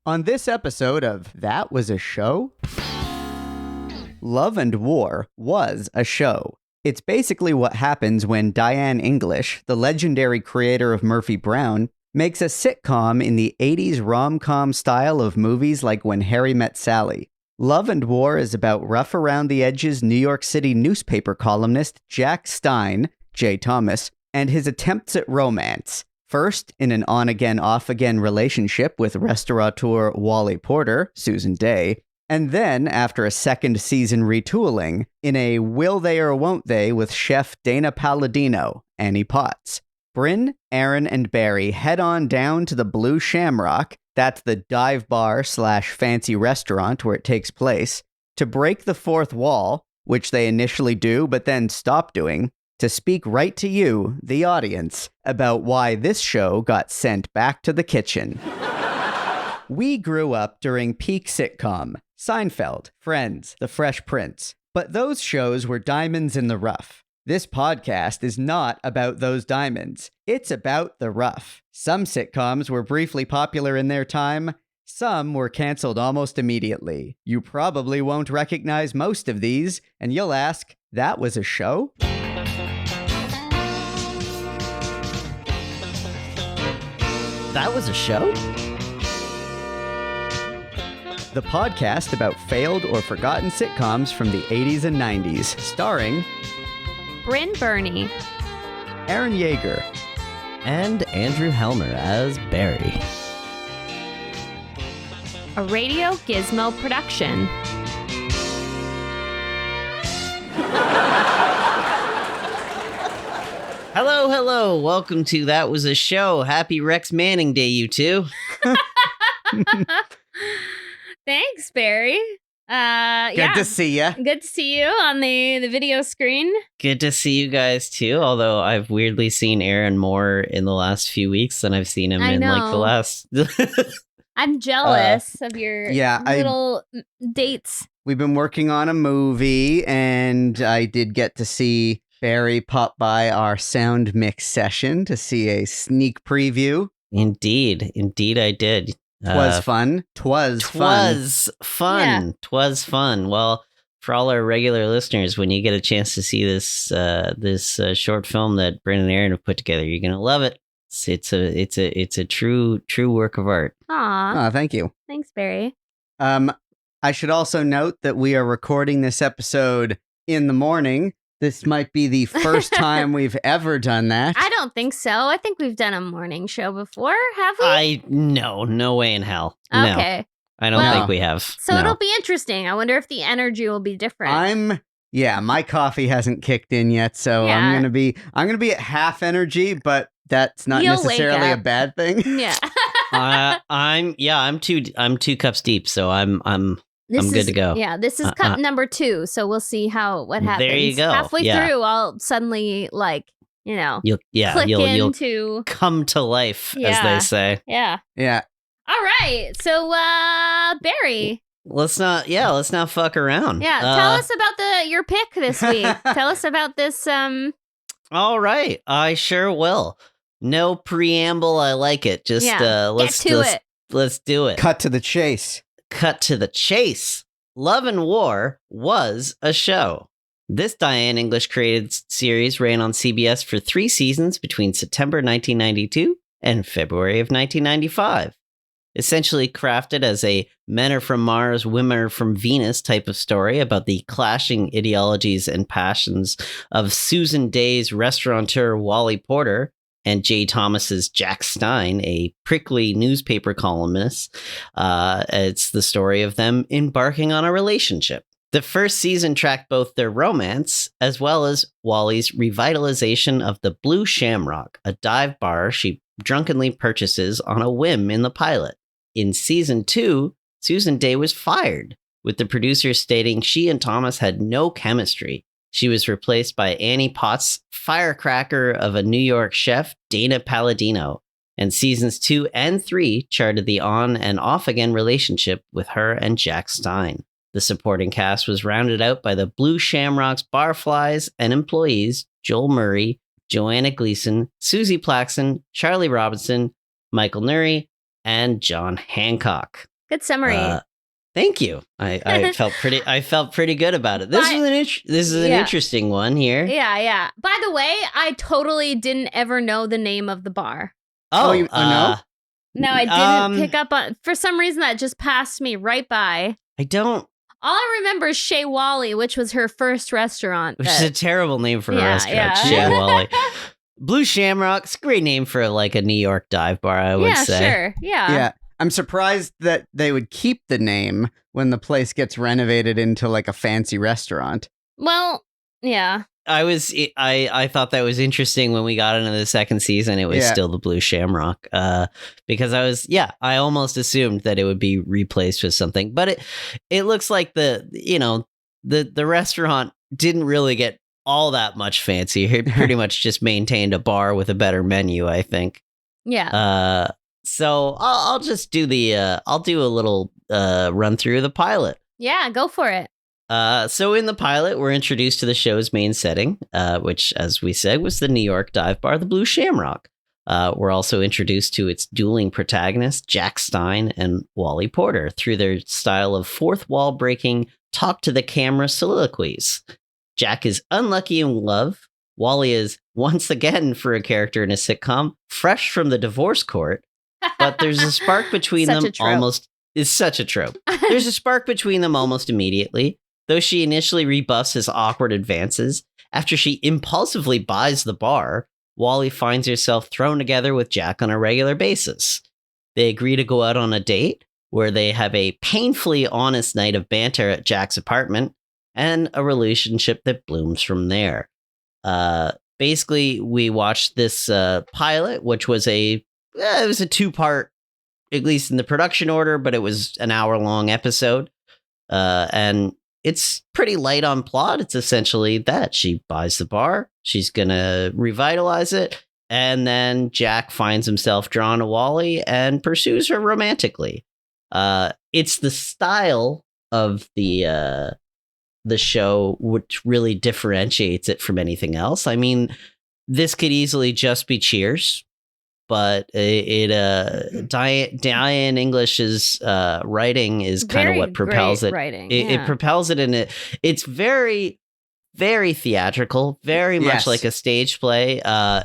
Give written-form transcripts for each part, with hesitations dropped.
On this episode of That Was a Show? Love and War was a show. It's basically what happens when Diane English, the legendary creator of Murphy Brown, makes a sitcom in the 80s rom-com style of movies like When Harry Met Sally. Love and War is about rough-around-the-edges New York City newspaper columnist Jack Stein, J. Thomas, and his attempts at romance. First, in an on-again, off-again relationship with restaurateur Wally Porter, Susan Day, and then, after a second season retooling, in a will they or won't they with chef Dana Palladino, Annie Potts. Brynn, Aaron, and Barry head on down to the Blue Shamrock, that's the dive bar / fancy restaurant where it takes place, to break the fourth wall, which they initially do but then stop doing, to speak right to you, the audience, about why this show got sent back to the kitchen. We grew up during peak sitcom, Seinfeld, Friends, The Fresh Prince, but those shows were diamonds in the rough. This podcast is not about those diamonds. It's about the rough. Some sitcoms were briefly popular in their time. Some were canceled almost immediately. You probably won't recognize most of these, and you'll ask, that was a show? That was a show? The podcast about failed or forgotten sitcoms from the 80s and 90s, starring Brynn Burney, Aaron Yeager, And Andrew Helmer as Barry. a Radio Gizmo production. Hello. Welcome to That Was a Show. Happy Rex Manning Day, you two. Thanks, Barry. Good to see ya. Good to see you on the video screen. Good to see you guys, too. Although I've weirdly seen Aaron more in the last few weeks than I've seen him in like the last... I'm jealous of your little dates. We've been working on a movie, and I did get to see Barry pop by our sound mix session to see a sneak preview. Indeed I did. Twas fun. Twas fun. Well, for all our regular listeners, when you get a chance to see this short film that Brynn and Aaron have put together, you're gonna love it. It's a true work of art. Aw. Oh, thank you. Thanks, Barry. I should also note that we are recording this episode in the morning. This might be the first time we've ever done that. I don't think so. I think we've done a morning show before, have we? No way in hell. Okay. No, I don't think we have. So it'll be interesting. I wonder if the energy will be different. My coffee hasn't kicked in yet, so I'm gonna be at half energy, but that's not necessarily a bad thing. Yeah. I'm 2 cups deep, so I'm good to go. Yeah, this is cup number 2, so we'll see what happens. There you go. Halfway through, I'll suddenly you'll come to life, as they say. Yeah. All right, so Barry, let's not fuck around. Yeah, tell us about your pick this week. Tell us about this. All right, I sure will. No preamble. I like it. Just let's do it. Cut to the chase. Love and War was a show. This Diane English created series ran on CBS for 3 seasons between September 1992 and February of 1995. Essentially crafted as a men are from Mars, women are from Venus type of story about the clashing ideologies and passions of Susan Day's restaurateur Wally Porter and J. Thomas's Jack Stein, a prickly newspaper columnist. It's the story of them embarking on a relationship. The first season tracked both their romance as well as Wally's revitalization of the Blue Shamrock, a dive bar she drunkenly purchases on a whim in the pilot. In season 2, Susan Day was fired, with the producers stating she and Thomas had no chemistry. She was replaced by Annie Potts' firecracker of a New York chef, Dana Palladino, and seasons 2 and 3 charted the on and off again relationship with her and Jack Stein. The supporting cast was rounded out by the Blue Shamrock's barflies and employees, Joel Murray, Joanna Gleason, Susie Plaxton, Charlie Robinson, Michael Nuri, and John Hancock. Good summary. Thank you. I felt pretty good about it. This is an interesting one here. Yeah. By the way, I totally didn't ever know the name of the bar. Oh, you know? No, I didn't pick up on. For some reason, that just passed me right by. I don't. All I remember is Shea Wally, which was her first restaurant. Which is a terrible name for a restaurant. Yeah. Shea Wally. Blue Shamrock. It's a great name for like a New York dive bar, I would say. Yeah, sure. Yeah. I'm surprised that they would keep the name when the place gets renovated into like a fancy restaurant. Well, yeah. I thought that was interesting when we got into the second season. It was still the Blue Shamrock, because I almost assumed that it would be replaced with something, but it looks like the restaurant didn't really get all that much fancy. It pretty much just maintained a bar with a better menu, I think. Yeah. So I'll just do I'll do a little run through of the pilot. Yeah, go for it. So in the pilot, we're introduced to the show's main setting, which, as we said, was the New York dive bar, the Blue Shamrock. We're also introduced to its dueling protagonists, Jack Stein and Wally Porter, through their style of fourth wall breaking, talk to the camera soliloquies. Jack is unlucky in love. Wally is, once again, for a character in a sitcom, fresh from the divorce court. But there's a spark between them almost. It's such a trope. There's a spark between them almost immediately. Though she initially rebuffs his awkward advances, after she impulsively buys the bar, Wally finds herself thrown together with Jack on a regular basis. They agree to go out on a date, where they have a painfully honest night of banter at Jack's apartment, and a relationship that blooms from there. Basically, we watched this pilot, which was it was a 2-part, at least in the production order, but it was an hour-long episode. And it's pretty light on plot. It's essentially that she buys the bar, she's gonna revitalize it, and then Jack finds himself drawn to Wally and pursues her romantically. It's the style of the show which really differentiates it from anything else. I mean, this could easily just be Cheers, but Diane English's writing is kind of what propels it. It propels it in it. It's very, very theatrical, very much like a stage play.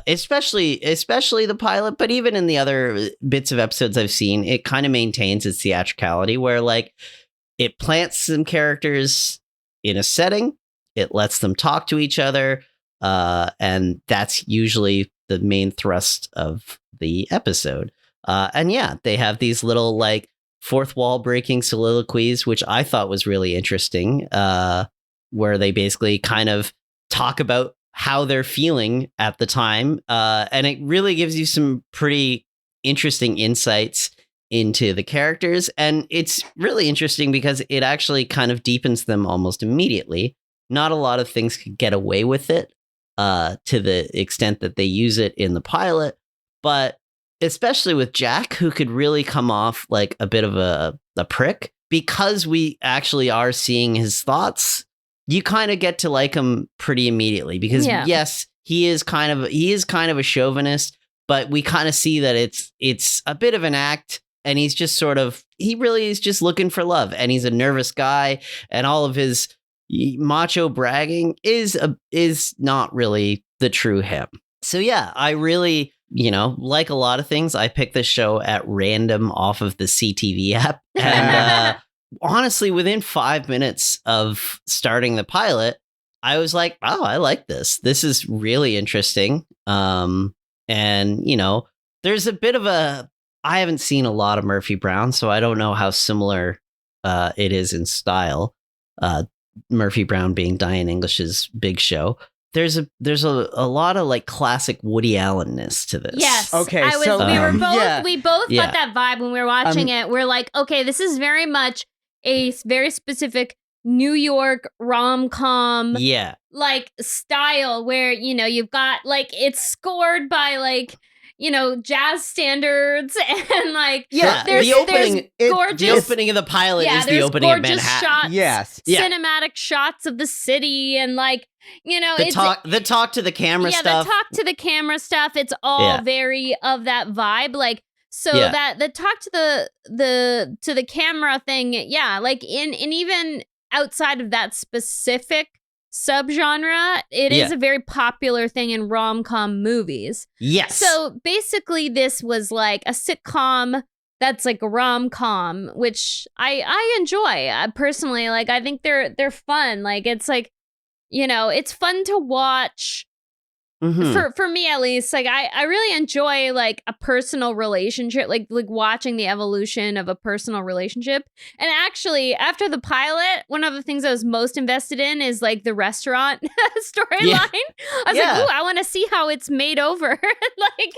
Especially the pilot, but even in the other bits of episodes I've seen, it kind of maintains its theatricality, where like it plants some characters in a setting, it lets them talk to each other, and that's usually the main thrust of the episode. And yeah, they have these little like fourth wall breaking soliloquies, which I thought was really interesting, where they basically kind of talk about how they're feeling at the time. And it really gives you some pretty interesting insights into the characters. And it's really interesting because it actually kind of deepens them almost immediately. Not a lot of things could get away with it to the extent that they use it in the pilot, but especially with Jack, who could really come off like a bit of a prick, because we actually are seeing his thoughts. You kind of get to like him pretty immediately, because yes, he is kind of a chauvinist, but we kind of see that it's a bit of an act, and he's just he really is just looking for love, and he's a nervous guy, and all of his macho bragging is not really the true him. So yeah, I really, like a lot of things, I picked this show at random off of the CTV app, and honestly, within 5 minutes of starting the pilot, I was like, oh, I like this. This is really interesting. And there's a bit of I haven't seen a lot of Murphy Brown, so I don't know how similar it is in style. Murphy Brown being Diane English's big show. There's a lot of like classic Woody Allen-ness to this. Yes. Okay. We both got that vibe when we were watching it. We're like, okay, this is very much a very specific New York rom-com like style where, you've got like it's scored by like, jazz standards, and like there's gorgeous. The opening of the pilot is the opening of Manhattan. Shots, cinematic shots of the city, and like the talk to the camera stuff. The talk to the camera stuff. It's all very of that vibe. Like, So that the talk to the camera thing, like in even outside of that specific subgenre, it is a very popular thing in rom-com movies. Yes. So basically this was like a sitcom that's like a rom-com, which I enjoy personally. Like I think they're fun. Like it's like, it's fun to watch. For me at least, like I really enjoy like a personal relationship, like watching the evolution of a personal relationship. And actually, after the pilot, one of the things I was most invested in is like the restaurant storyline. I was like, ooh, I want to see how it's made over. Like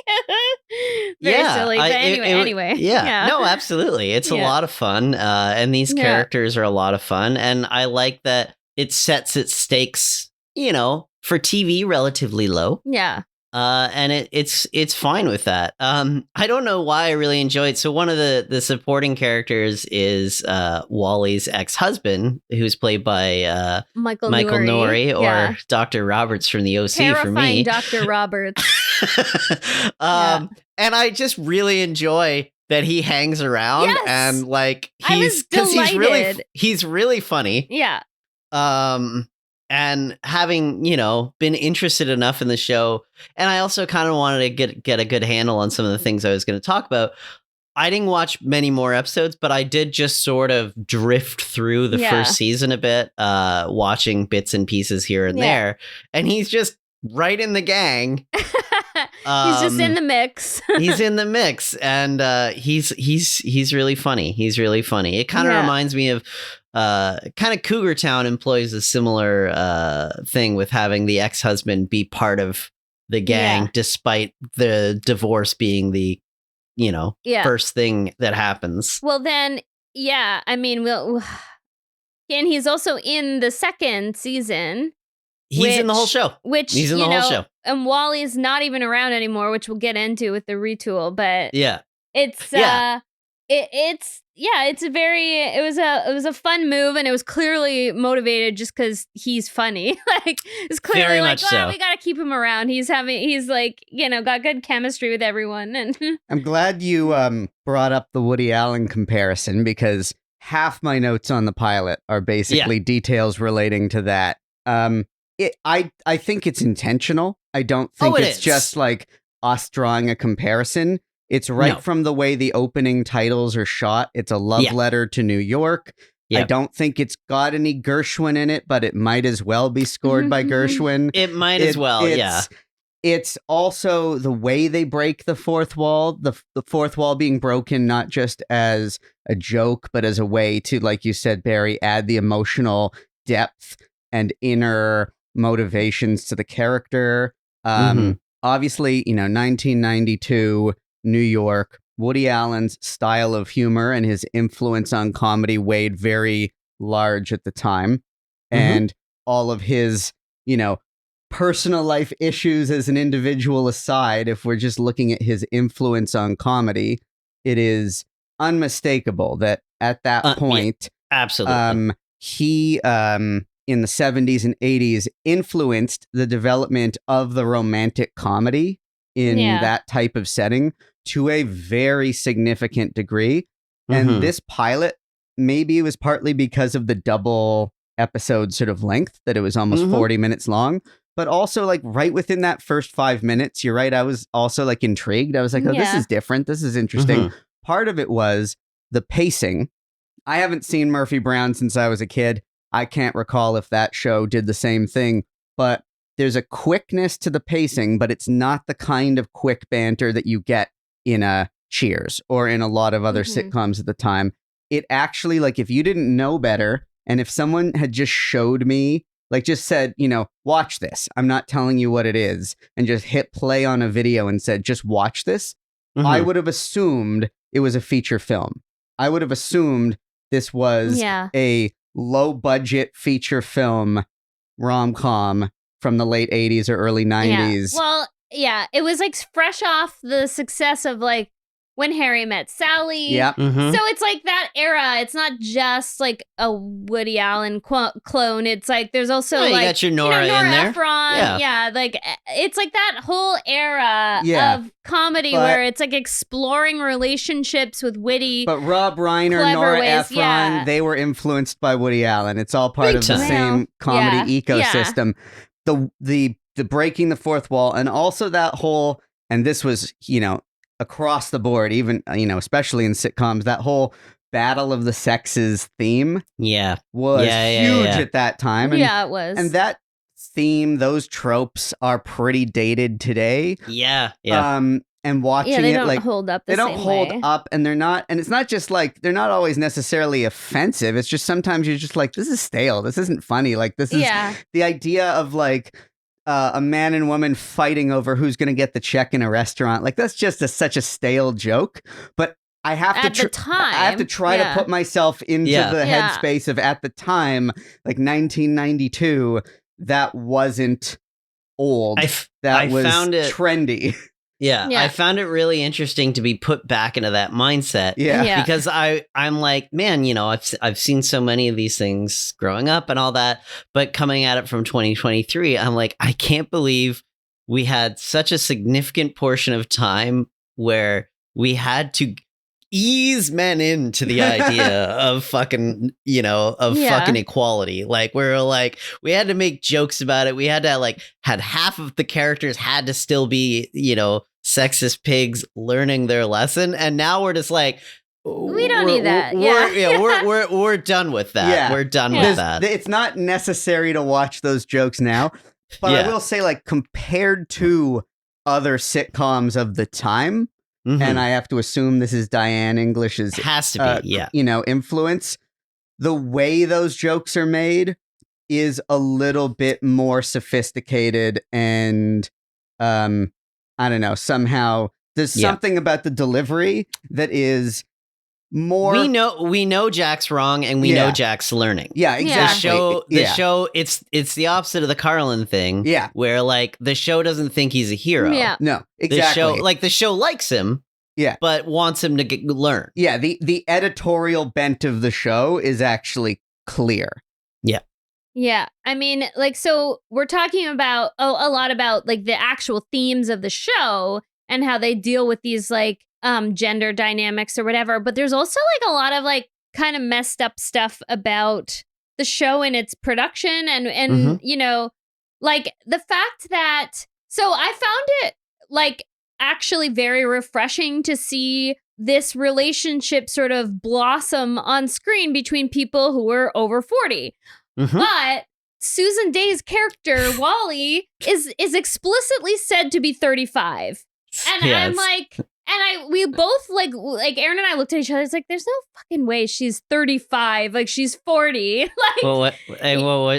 very silly, but anyway. No, absolutely. It's a lot of fun. And these characters are a lot of fun. And I like that it sets its stakes, for TV relatively low. Yeah. And it's fine with that. I don't know why I really enjoyed. So one of the supporting characters is Wally's ex-husband, who's played by Michael Nouri or Dr. Roberts from the OC. Terrifying for me. Dr. Roberts. And I just really enjoy that he hangs around and like he's really funny. Yeah. And having, been interested enough in the show, and I also kind of wanted to get a good handle on some of the things I was going to talk about. I didn't watch many more episodes, but I did just sort of drift through the first season a bit, watching bits and pieces here and there. And he's just right in the gang. He's just in the mix. He's in the mix, and he's really funny. He's really funny. It kind of reminds me of kind of Cougar Town employs a similar thing with having the ex-husband be part of the gang, despite the divorce being the first thing that happens. Well, then, I mean, and he's also in the second season. He's in the whole show. He's in the whole show. And Wally's not even around anymore, which we'll get into with the retool. But it's it was a fun move, and it was clearly motivated just because he's funny. Like it's clearly very like, much so. We gotta keep him around. He's like, got good chemistry with everyone. And I'm glad you brought up the Woody Allen comparison, because half my notes on the pilot are basically details relating to that. I think it's intentional. I don't think it's just like us drawing a comparison. It's right from the way the opening titles are shot. It's a love letter to New York. Yep. I don't think it's got any Gershwin in it, but it might as well be scored by Gershwin. It might as well, It's also the way they break the fourth wall, the fourth wall being broken not just as a joke, but as a way to, like you said, Barry, add the emotional depth and inner motivations to the character. Obviously, 1992, New York, Woody Allen's style of humor and his influence on comedy weighed very large at the time. And all of his, personal life issues as an individual aside, if we're just looking at his influence on comedy, it is unmistakable that at that point, absolutely, he in the 70s and 80s influenced the development of the romantic comedy in that type of setting to a very significant degree. And this pilot, maybe it was partly because of the double episode sort of length, that it was almost 40 minutes long, but also like right within that first 5 minutes, you're right, I was also like intrigued. I was like, oh, this is different. This is interesting. Part of it was the pacing. I haven't seen Murphy Brown since I was a kid. I can't recall if that show did the same thing, but there's a quickness to the pacing, but it's not the kind of quick banter that you get in a Cheers or in a lot of other sitcoms at the time. It actually, like, if you didn't know better, and if someone had just showed me, like just said, watch this, I'm not telling you what it is, and just hit play on a video and said, just watch this, I would have assumed it was a feature film. I would have assumed this was a low budget feature film rom-com from the late 80s or early 90s. Well, it was like fresh off the success of like When Harry Met Sally. Yeah. Mhm. So it's like that era. It's not just like a Woody Allen clone. It's like there's also you like got your Nora in there. Ephron. Yeah, like it's like that whole era of comedy where it's like exploring relationships with witty. But Rob Reiner, Nora Ephron, they were influenced by Woody Allen. It's all part of the same comedy ecosystem. The breaking the fourth wall, and also that whole, and this was, you know, across the board, even, you know, especially in sitcoms, that whole battle of the sexes theme was huge at that time. And, it was. And that theme, those tropes are pretty dated today. And watching they it, don't like, hold up they don't hold up, and they're not, and it's not just like, they're not always necessarily offensive. It's just sometimes you're just like, this is stale. This isn't funny. Like, this is the idea of like, a man and woman fighting over who's going to get the check in a restaurant. Like, that's just such a stale joke. But I have to try to put myself into the headspace of, at the time, like 1992, that wasn't old. That was trendy. I found it really interesting to be put back into that mindset. Because I'm like, man, you know, I've seen so many of these things growing up and all that, but coming at it from 2023, I'm like, I can't believe we had such a significant portion of time where we had to ease men into the idea of fucking, you know, fucking equality. Like, we're like, we had to make jokes about it. We had to had half of the characters had to still be, you know, sexist pigs learning their lesson. And now we're just like, we don't need that. We're done with that. We're done with that. It's not necessary to watch those jokes now. But I will say, like, compared to other sitcoms of the time, and I have to assume this is Diane English's has to be, you know, influence. The way those jokes are made is a little bit more sophisticated, and I don't know, somehow there's something about the delivery that is more. We know Jack's wrong, and we know Jack's learning. Yeah, exactly. The show, it's the opposite of the Carlin thing. Yeah, where like the show doesn't think he's a hero. Yeah, no, exactly. The show likes him. Yeah, but wants him to learn. Yeah, the editorial bent of the show is actually clear. Yeah, I mean, like, so we're talking about a lot about like the actual themes of the show and how they deal with these like gender dynamics or whatever. But there's also like a lot of like kind of messed up stuff about the show and its production and you know, like the fact that, so I found it like actually very refreshing to see this relationship sort of blossom on screen between people who were over 40. But Susan Day's character, Wally, is explicitly said to be 35. And I'm like, we both like Aaron and I looked at each other. It's like, there's no fucking way she's 35. Like, she's 40. Like, well,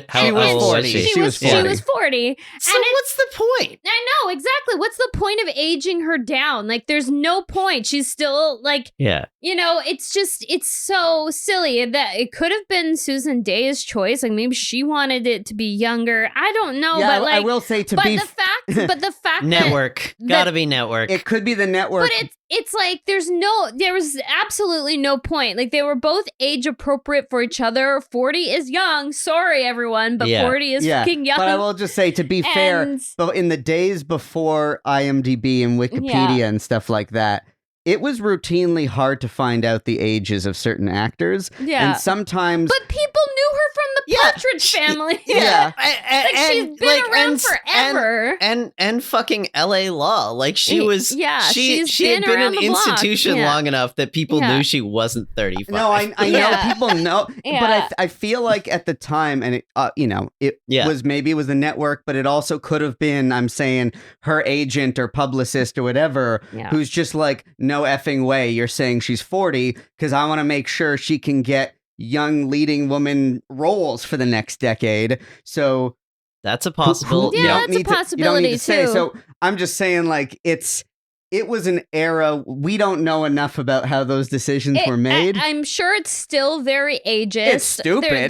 how old was she? She was 40. So what's the point? I know, exactly. What's the point of aging her down? Like, there's no point. She's still like, you know, it's just, it's so silly that it could have been Susan Day's choice. Like, maybe she wanted it to be younger. I don't know. Yeah, but like, I will say the fact network. Gotta be network. It could be the network. But it's like there was absolutely no point. Like, they were both age appropriate for each other. 40 is young. Sorry, everyone, but 40 is fucking young. But I will just say, to be fair, but in the days before IMDb and Wikipedia and stuff like that, it was routinely hard to find out the ages of certain actors. Yeah. And sometimes... But people knew her from the Partridge Family. Yeah. Like, she's been around forever. And fucking LA Law. Like, she was... Yeah, she had been an institution long enough that people knew she wasn't 35. No, I know. People know. But I feel like at the time, and it, you know, it was, maybe it was the network, but it also could have been, I'm saying, her agent or publicist or whatever, who's just like, no effing way you're saying she's 40, because I want to make sure she can get young leading woman roles for the next decade. So that's a possibility. That's a possibility too. Say. So I'm just saying, like, it was an era, we don't know enough about how those decisions were made. I'm sure it's still very ageist. It's stupid.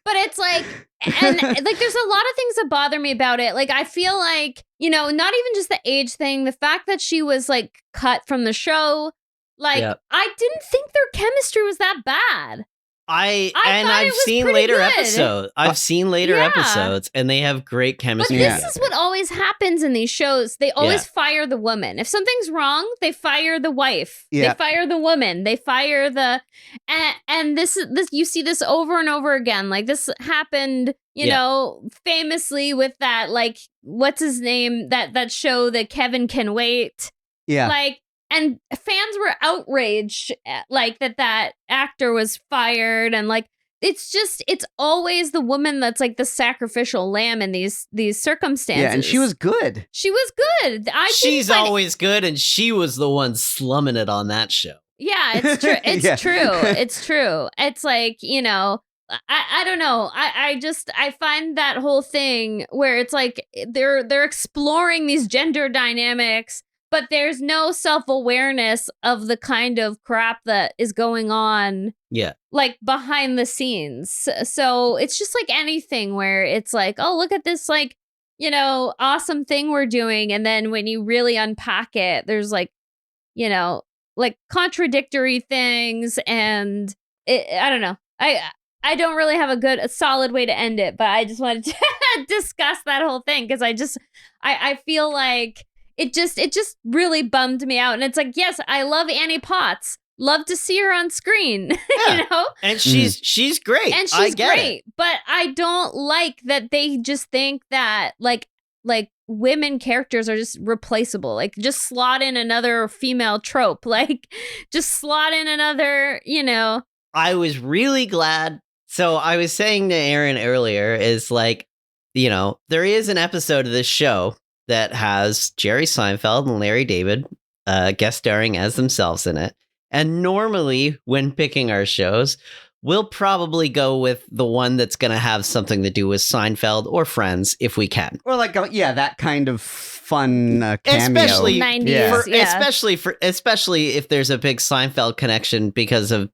But it's like, and like, there's a lot of things that bother me about it. Like, I feel like, you know, not even just the age thing, the fact that she was like cut from the show, Like, I didn't think their chemistry was that bad. I've seen later episodes. I've seen later episodes, and they have great chemistry. But this is what always happens in these shows. They always fire the woman. If something's wrong, they fire the wife. Yeah. They fire the woman. They fire the and this you see this over and over again. Like this happened, you know, famously with that, like, what's his name? That show that Kevin Can Wait. Yeah. Like, and fans were outraged, like, that actor was fired. And, like, it's always the woman that's, like, the sacrificial lamb in these circumstances. Yeah, and she was good. She was good. She's always good, and she was the one slumming it on that show. Yeah, it's true. It's true. It's true. It's like, you know, I don't know. I find that whole thing where it's like they're exploring these gender dynamics, but there's no self-awareness of the kind of crap that is going on, like, behind the scenes. So it's just like anything where it's like, oh, look at this, like, you know, awesome thing we're doing. And then when you really unpack it, there's, like, you know, like, contradictory things. And I don't know. I don't really have a solid way to end it, but I just wanted to discuss that whole thing because I feel like it just really bummed me out. And it's like, yes, I love Annie Potts. Love to see her on screen, you know? And she's great. And she's great. But I don't like that they just think that, like women characters are just replaceable. Like, just slot in another female trope. Like, just slot in another, you know. I was really glad. So I was saying to Aaron earlier is, like, you know, there is an episode of this show that has Jerry Seinfeld and Larry David guest starring as themselves in it. And normally when picking our shows, we'll probably go with the one that's going to have something to do with Seinfeld or Friends if we can. Or like, that kind of fun cameo. Especially 90s, especially if there's a big Seinfeld connection because of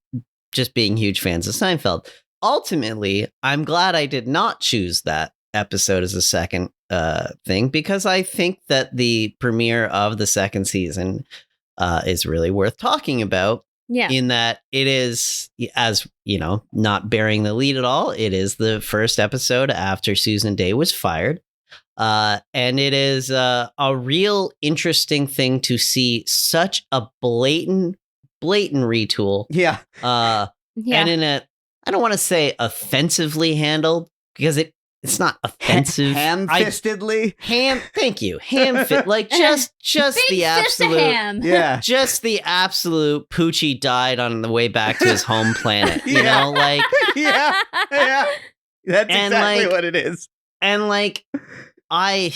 just being huge fans of Seinfeld. Ultimately, I'm glad I did not choose that episode as a second thing, because I think that the premiere of the second season is really worth talking about. Yeah. In that it is, as you know, not bearing the lead at all. It is the first episode after Susan Day was fired. And it is a real interesting thing to see such a blatant retool. Yeah. And in a, I don't want to say offensively handled, because it's not offensive. Ham-fistedly? Thank you. Ham-fit. Like, just the absolute... ham. Yeah. Just the absolute Poochie died on the way back to his home planet. You know, like... Yeah. That's exactly what it is. And, like, I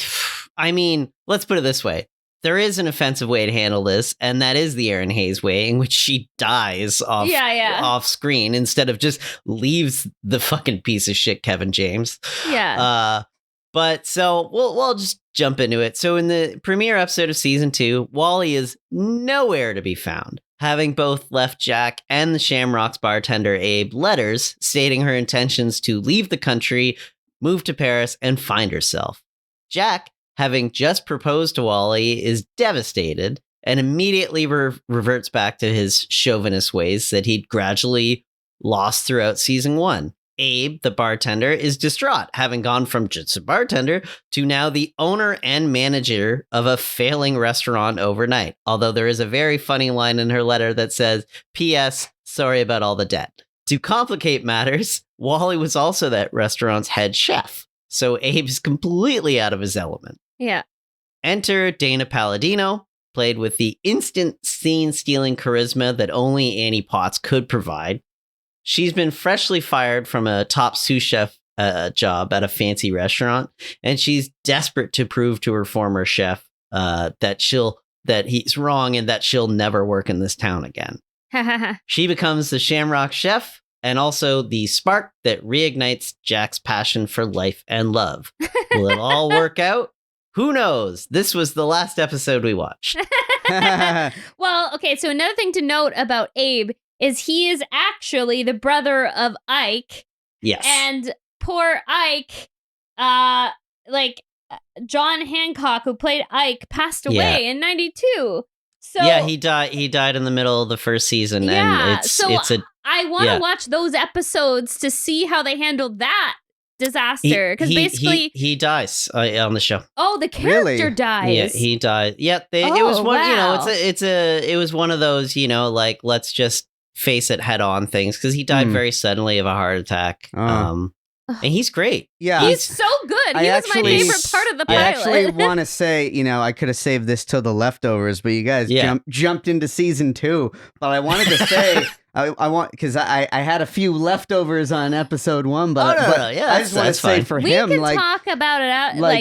mean, let's put it this way. There is an offensive way to handle this, and that is the Erin Hayes way, in which she dies off screen instead of just leaves the fucking piece of shit Kevin James. Yeah. But so we'll just jump into it. So in the premiere episode of season 2, Wally is nowhere to be found, having both left Jack and the Shamrock's bartender Abe letters stating her intentions to leave the country, move to Paris, and find herself. Jack, having just proposed to Wally, is devastated and immediately reverts back to his chauvinist ways that he'd gradually lost throughout season 1. Abe, the bartender, is distraught, having gone from just a bartender to now the owner and manager of a failing restaurant overnight. Although there is a very funny line in her letter that says, P.S. Sorry about all the debt. To complicate matters, Wally was also that restaurant's head chef. So Abe is completely out of his element. Yeah. Enter Dana Palladino, played with the instant scene-stealing charisma that only Annie Potts could provide. She's been freshly fired from a top sous chef job at a fancy restaurant, and she's desperate to prove to her former chef that he's wrong and that she'll never work in this town again. She becomes the Shamrock chef, and also the spark that reignites Jack's passion for life and love. Will it all work out? Who knows? This was the last episode we watched. Well, okay, so another thing to note about Abe is he is actually the brother of Ike. Yes. And poor Ike, John Hancock, who played Ike, passed away in 92. So yeah, he died in the middle of the first season, and I want to watch those episodes to see how they handled that disaster, because basically he dies on the show. Oh, the character dies. Yeah, he died. Yeah, it was one. Wow. It was one of those, like, let's just face it head on things, because he died very suddenly of a heart attack. And he's great. Yeah, he's so good. He was my favorite part of the pilot. I actually want to say, I could have saved this till the leftovers, but you guys jumped into season 2. But I wanted to say, because I had a few leftovers on episode 1, but I just want to say for him, we can talk about it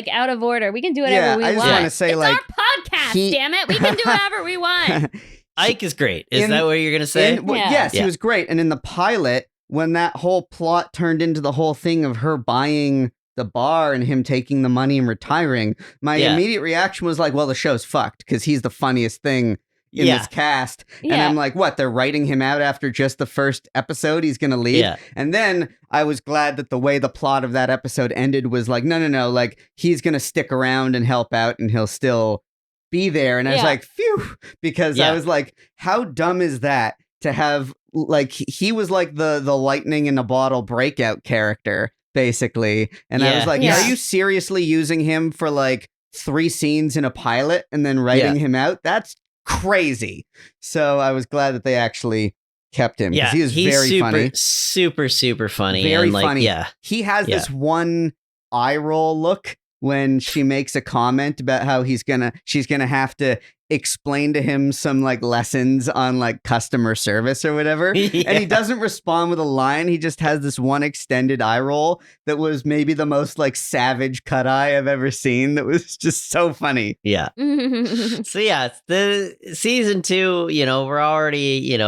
out of order. We can do whatever we want. I just want to say, it's our podcast. Damn it, we can do whatever we want. Ike is great. Is that what you're gonna say? Yes, he was great. And in the pilot, when that whole plot turned into the whole thing of her buying the bar and him taking the money and retiring, my immediate reaction was like, well, the show's fucked, because he's the funniest thing in this cast. And I'm like, what? They're writing him out after just the first episode? He's going to leave? Yeah. And then I was glad that the way the plot of that episode ended was like, no, like, he's going to stick around and help out, and he'll still be there. And I was like, phew, because I was like, how dumb is that to have, like, he was like the lightning in a bottle breakout character, basically. And I was like, are you seriously using him for like 3 scenes in a pilot and then writing him out? That's crazy. So I was glad that they actually kept him, because he's very funny. Super funny. Very and, like, funny. Yeah. He has this one eye roll look when she makes a comment about how she's gonna have to explain to him some like lessons on like customer service or whatever. And he doesn't respond with a line. He just has this one extended eye roll that was maybe the most like savage cut eye I've ever seen. That was just so funny. Yeah. So the season 2, we're already,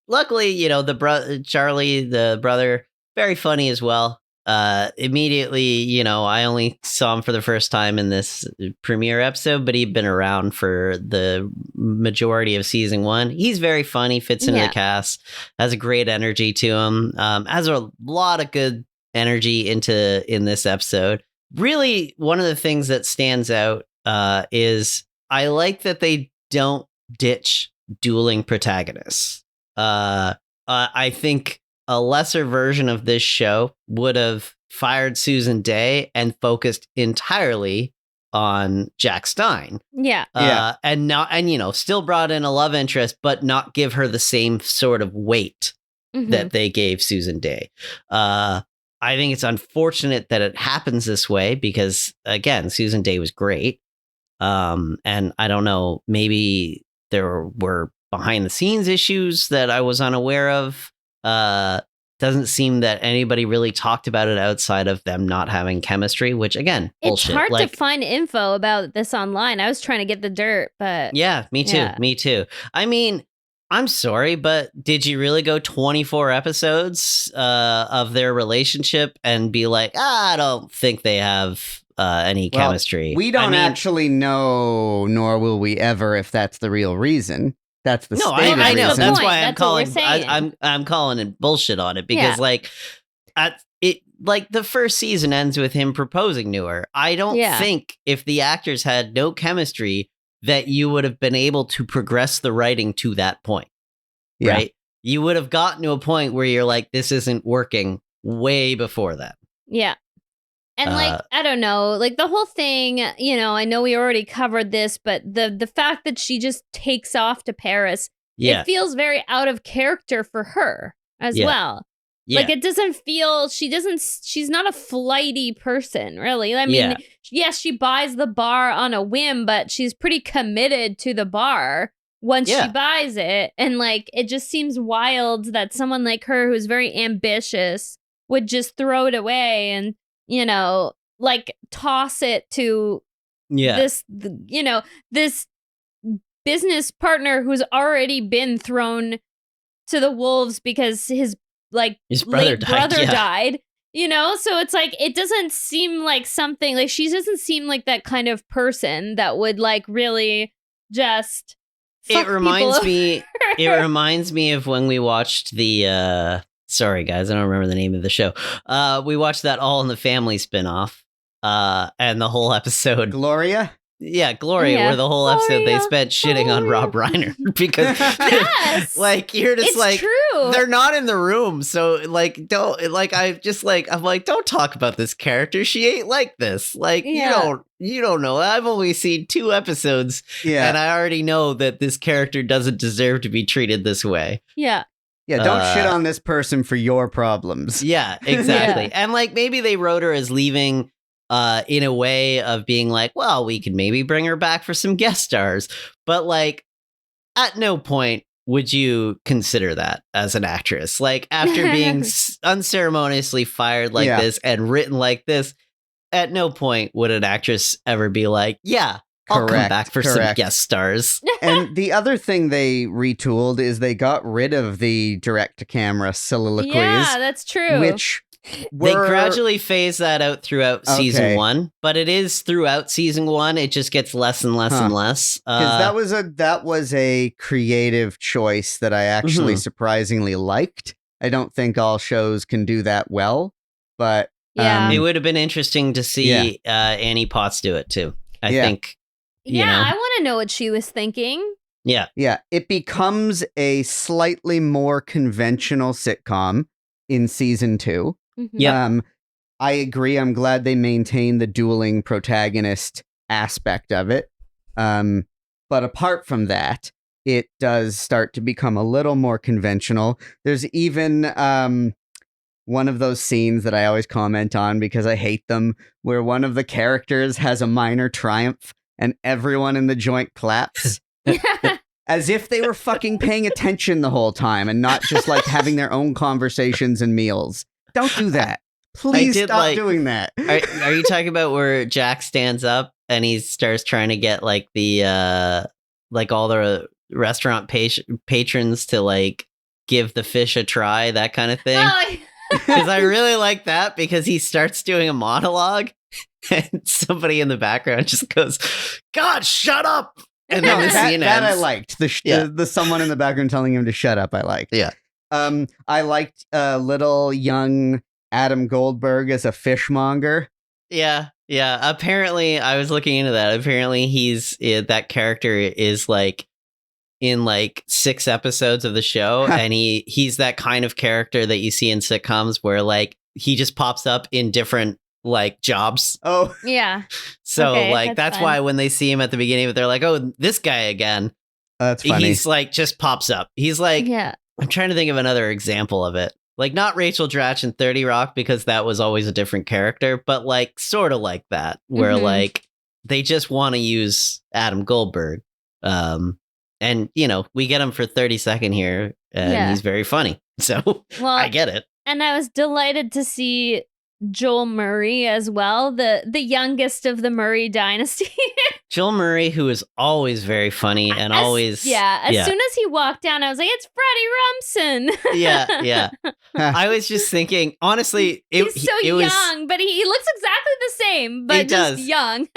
luckily, Charlie, the brother, very funny as well. Immediately, I only saw him for the first time in this premiere episode, but he'd been around for the majority of season 1. He's very funny, fits into the cast, has a great energy to him, has a lot of good energy in this episode. Really, one of the things that stands out is I like that they don't ditch dueling protagonists. I think a lesser version of this show would have fired Susan Day and focused entirely on Jack Stein. Yeah. And still brought in a love interest, but not give her the same sort of weight that they gave Susan Day. I think it's unfortunate that it happens this way, because again, Susan Day was great. And I don't know, maybe there were behind the scenes issues that I was unaware of. Doesn't seem that anybody really talked about it outside of them not having chemistry, which again, bullshit. It's hard to find info about this online. I was trying to get the dirt, but me too. I mean, I'm sorry, but did you really go 24 episodes of their relationship and be like, I don't think they have any chemistry? We don't actually know, nor will we ever, if that's the real reason. That's the I know. Reason. That's why I'm calling it bullshit on it, because the first season ends with him proposing to her. I don't think if the actors had no chemistry that you would have been able to progress the writing to that point. Right? You would have gotten to a point where you're like, this isn't working way before that. Yeah. And I don't know, like the whole thing, I know we already covered this, but the fact that she just takes off to Paris, it feels very out of character for her as well. Yeah. Like it doesn't feel, she's not a flighty person, really. I mean, yes, she buys the bar on a whim, but she's pretty committed to the bar once she buys it. And like, it just seems wild that someone like her who's very ambitious would just throw it away and, like toss it to this business partner who's already been thrown to the wolves because his brother died. So it's like, it doesn't seem like something, like she doesn't seem like that kind of person that would like really just it reminds me of when we watched the sorry, guys, I don't remember the name of the show. We watched that All in the Family spinoff, and the whole episode. Gloria? Gloria, where the whole episode they spent shitting on Rob Reiner because like you're just it's true. They're not in the room, so like don't I'm like don't talk about this character. She ain't like this. Like you don't know. I've only seen 2 episodes, and I already know that this character doesn't deserve to be treated this way. Yeah, don't shit on this person for your problems. Yeah, exactly. And like maybe they wrote her as leaving in a way of being like, well, we could maybe bring her back for some guest stars. But like, at no point would you consider that as an actress. Like, after being unceremoniously fired like this and written like this, at no point would an actress ever be like, I'll come back for some guest stars. And the other thing they retooled is they got rid of the direct-to-camera soliloquies. Yeah, that's true. Which they gradually phase that out throughout season 1, but it is throughout season 1. It just gets less and less and less. Because that was a creative choice that I actually surprisingly liked. I don't think all shows can do that well, but it would have been interesting to see Annie Potts do it too. I think. I want to know what she was thinking. Yeah. Yeah. It becomes a slightly more conventional sitcom in season 2. Mm-hmm. Yeah. I agree. I'm glad they maintained the dueling protagonist aspect of it. But apart from that, it does start to become a little more conventional. There's even one of those scenes that I always comment on because I hate them, where one of the characters has a minor triumph and everyone in the joint claps. As if they were fucking paying attention the whole time and not just like having their own conversations and meals. Don't do that. Please stop doing that. Are you talking about where Jack stands up and he starts trying to get like the like all the restaurant patrons to like give the fish a try, that kind of thing? Because I really like that, because he starts doing a monologue and somebody in the background just goes, "God, shut up!" And then the scene ends. That I liked. The someone in the background telling him to shut up, I liked. Yeah. I liked little young Adam Goldberg as a fishmonger. Yeah. Apparently, I was looking into that. Apparently, that character is like in like 6 episodes of the show, and he's that kind of character that you see in sitcoms where like he just pops up in different like jobs. Oh, yeah. So like that's why when they see him at the beginning, they're like, "Oh, this guy again." That's funny. He's like just pops up. He's like, I'm trying to think of another example of it. Like not Rachel Dratch in 30 Rock, because that was always a different character, but like sort of like that, where like they just want to use Adam Goldberg. And you know, we get him for 30 seconds here, and he's very funny. So I get it. And I was delighted to see Joel Murray as well, the youngest of the Murray dynasty. Joel Murray, who is always very funny and as always... As soon as he walked down, I was like, it's Freddie Rumsen. Yeah. I was just thinking, honestly... He's so young, but he looks exactly the same, but just young.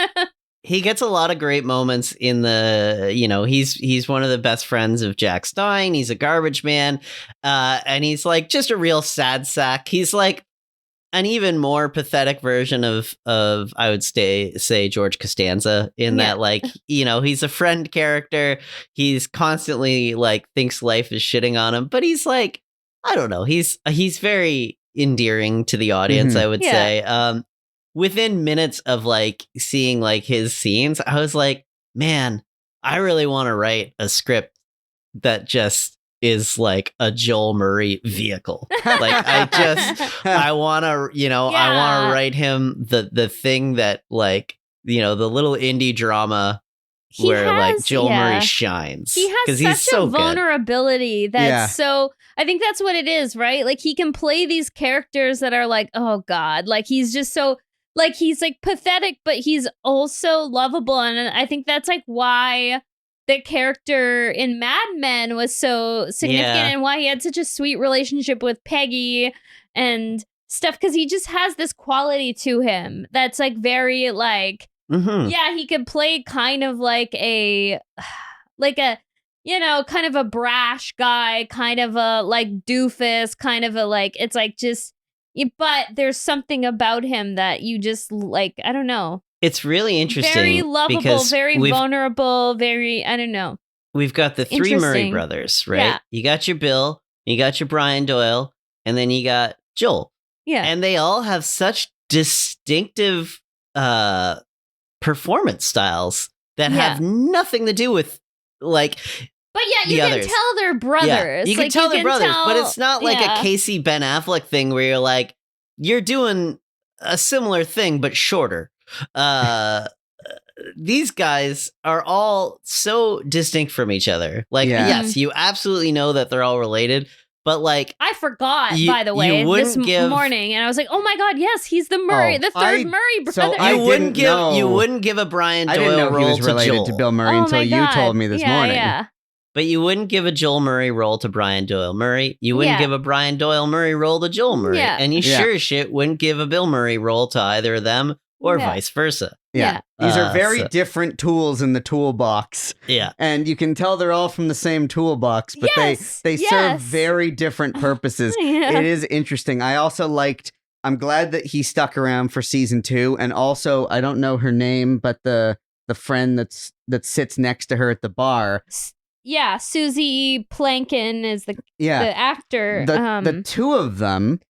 He gets a lot of great moments in the, you know, he's one of the best friends of Jack Stein. He's a garbage man. And he's like just a real sad sack. He's like an even more pathetic version of I would say George Costanza, in that, like, you know, he's a friend character. He's constantly like thinks life is shitting on him, but he's like, I don't know. He's very endearing to the audience, I would say. Within minutes of like seeing like his scenes, I was like, man, I really want to write a script that just is like a Joel Murray vehicle. Like I want to, you know, I want to write him the thing that, like, you know, the little indie drama like Joel Murray shines. He has such so a vulnerability that's so, I think that's what it is, right? Like he can play these characters that are like, oh God, like he's just so, like he's like pathetic, but he's also lovable. And I think that's like why the character in Mad Men was so significant and why he had such a sweet relationship with Peggy and stuff. Cause he just has this quality to him that's like very like, he could play kind of like a, you know, kind of a brash guy, kind of a like doofus, kind of a like, it's like just, but there's something about him that you just like, I don't know. It's really interesting. Very lovable, very vulnerable, very, I don't know. We've got the three Murray brothers, right? Yeah. You got your Bill, you got your Brian Doyle, and then you got Joel. Yeah. And they all have such distinctive performance styles that have nothing to do with, like... But yeah, you can tell they're brothers. Yeah. You can tell they're brothers, but it's not like a Casey Ben Affleck thing where you're like, you're doing a similar thing, but shorter. These guys are all so distinct from each other. Like, yes, you absolutely know that they're all related, but like... I forgot, by the way, this morning, and I was like, oh my God, yes, he's the third Murray brother. So you wouldn't give a Brian Doyle role to Joel. To Bill Murray until you told me this morning. Yeah. But you wouldn't give a Joel Murray role to Brian Doyle Murray. You wouldn't give a Brian Doyle Murray role to Joel Murray. Yeah. And you sure as shit wouldn't give a Bill Murray role to either of them or vice versa. Yeah. These are very different tools in the toolbox. Yeah. And you can tell they're all from the same toolbox, but they serve very different purposes. It is interesting. I'm glad that he stuck around for season 2. And also, I don't know her name, but the friend that sits next to her at the bar. Yeah, Susie Plankin is the actor. The two of them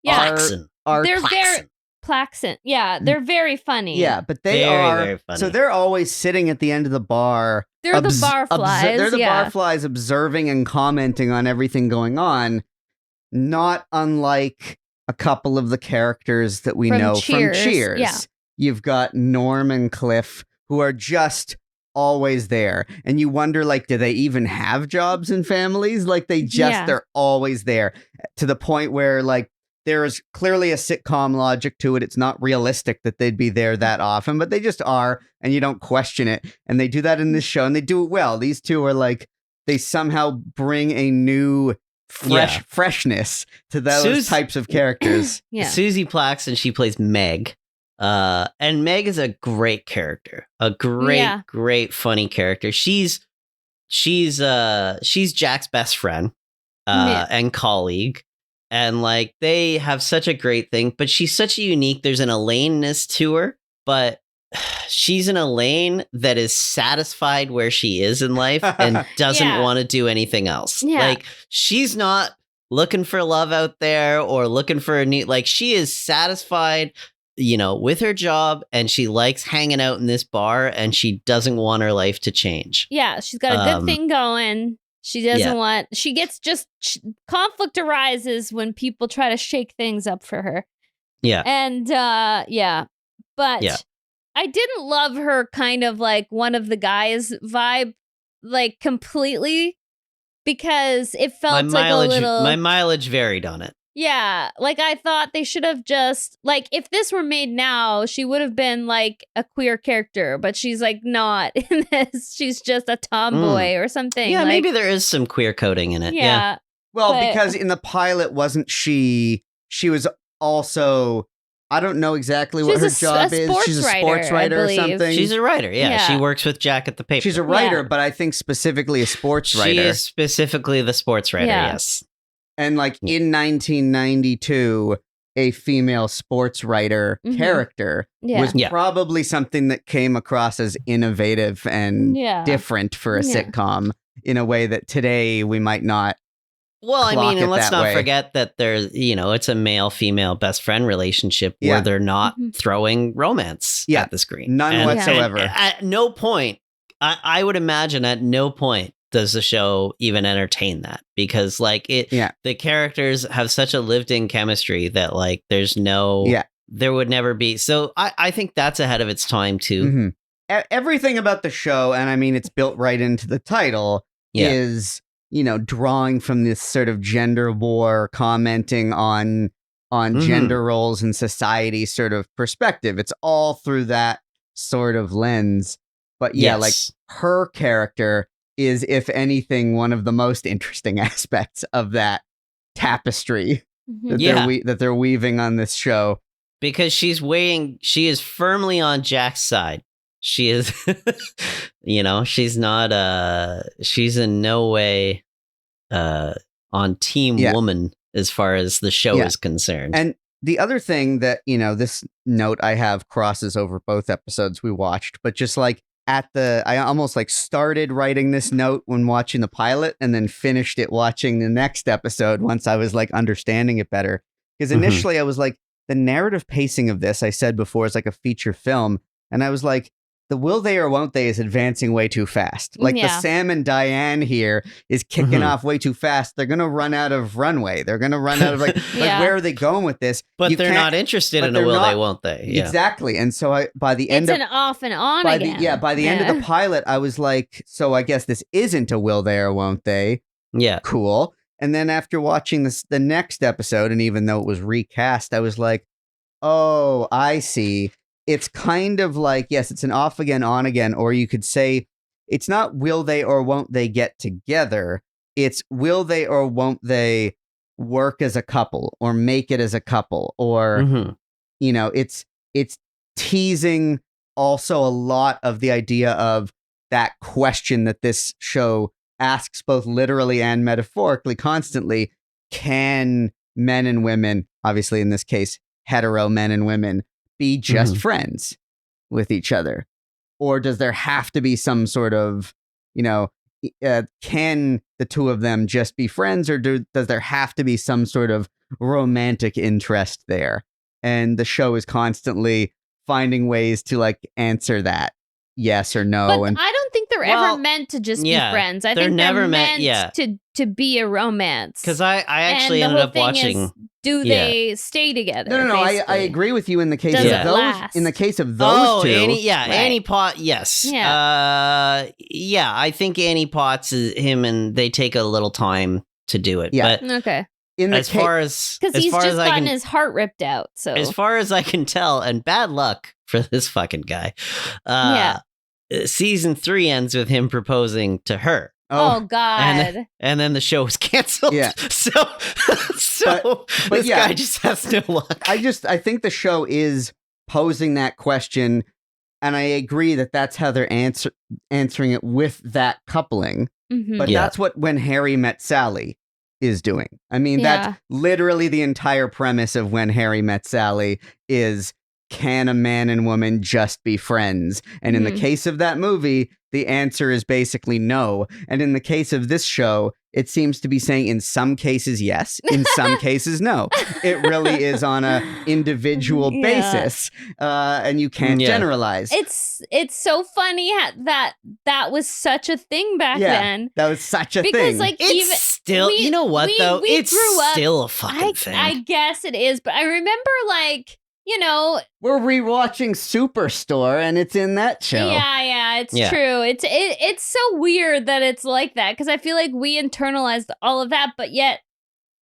are they're very Plaxton. Yeah, they're very funny. Yeah, but they very funny. So they're always sitting at the end of the bar. They're the barflies. They're the barflies observing and commenting on everything going on, not unlike a couple of the characters that we know from Cheers. Yeah. You've got Norm and Cliff, who are just always there, and you wonder, like, do they even have jobs and families? Like, they're always there, to the point where, like, there is clearly a sitcom logic to it. It's not realistic that they'd be there that often, but they just are, and you don't question it. And they do that in this show, and they do it well. These two are like, they somehow bring a new freshness to those types of characters. Susie Plaxton, she plays Meg. And Meg is a great character, a great funny character. She's Jack's best friend, and colleague, and like they have such a great thing. But she's such a unique. There's an Elaine-ness to her, but she's an Elaine that is satisfied where she is in life and doesn't want to do anything else. Yeah. Like, she's not looking for love out there or looking for a new. Like, she is satisfied, with her job, and she likes hanging out in this bar, and she doesn't want her life to change. Yeah, she's got a good thing going. She doesn't want, she gets conflict arises when people try to shake things up for her. Yeah. And, but I didn't love her kind of like one of the guys vibe, like, completely, because it felt like a little... My mileage varied on it. Yeah, like, I thought they should have just, like, if this were made now, she would have been, like, a queer character, but she's, like, not in this. She's just a tomboy or something. Yeah, like, maybe there is some queer coding in it. Yeah. Well, because in the pilot, wasn't she was also... I don't know exactly what her job is. She's a sports writer or something. She's a writer, yeah. She works with Jack at the paper. She's a writer, but I think specifically a sports writer. She is specifically the sports writer, yes. And like in 1992, a female sports writer character was probably something that came across as innovative and different for a sitcom in a way that today we might not. Well, I mean, and let's not forget that there's, it's a male-female best friend relationship where they're not throwing romance at the screen. None whatsoever. And at no point, I would imagine at no point does the show even entertain that, because like the characters have such a lived-in chemistry that like there's there would never be. So I think that's ahead of its time too. Everything about the show, and I mean, it's built right into the title, is... drawing from this sort of gender war, commenting on gender roles in society sort of perspective. It's all through that sort of lens. But like her character is, if anything, one of the most interesting aspects of that tapestry that they're weaving on this show. Because she is firmly on Jack's side. She is, she's not, she's in no way on team woman as far as the show is concerned. the other thing that, this note I have crosses over both episodes we watched, but just like I almost like started writing this note when watching the pilot and then finished it watching the next episode once I was like understanding it better. Because initially I was like, the narrative pacing of this, I said before, is like a feature film. And I was like, the will they or won't they is advancing way too fast. Like the Sam and Diane here is kicking off way too fast. They're going to run out of runway. They're going to run out of like where are they going with this? But they're not interested in a will they, won't they? Yeah. Exactly. And so by the end it's an off and on again. By the end of the pilot, I was like, so I guess this isn't a will they or won't they. Yeah. Cool. And then after watching the next episode, and even though it was recast, I was like, oh, I see. It's kind of like, yes, it's an off again, on again, or you could say it's not will they or won't they get together. It's will they or won't they work as a couple or make it as a couple, or, it's teasing also a lot of the idea of that question that this show asks both literally and metaphorically constantly. Can men and women, obviously in this case, hetero men and women, be just friends with each other? Or does there have to be some sort of, can the two of them just be friends, or does there have to be some sort of romantic interest there? And the show is constantly finding ways to like answer that yes or no. But I don't think they're ever meant to just be friends. I think they're meant to be a romance. Because I actually ended up watching. Do they stay together? No. I agree with you in the case of those. Last? In the case of those two, Annie Potts. Yes. Yeah. I think Annie Potts is him, and they take a little time to do it. Yeah. But okay. As far as because he's just gotten his heart ripped out. So as far as I can tell, and bad luck for this fucking guy. Season 3 ends with him proposing to her. Oh God! And then the show was canceled. Yeah. So this guy just has no luck. I think the show is posing that question, and I agree that that's how they're answering it with that coupling. But that's what When Harry Met Sally is doing. I mean, that's literally the entire premise of When Harry Met Sally is, can a man and woman just be friends? And in the case of that movie, the answer is basically no. And in the case of this show, it seems to be saying in some cases yes, in some cases no. It really is on a individual basis, and you can't generalize. It's so funny that was such a thing back then. That was such a thing. Because like it's still, you know what though? It's still a fucking thing. I guess it is, but I remember like, we're rewatching Superstore, and it's in that show. Yeah, it's true. It's so weird that it's like that, because I feel like we internalized all of that, but yet,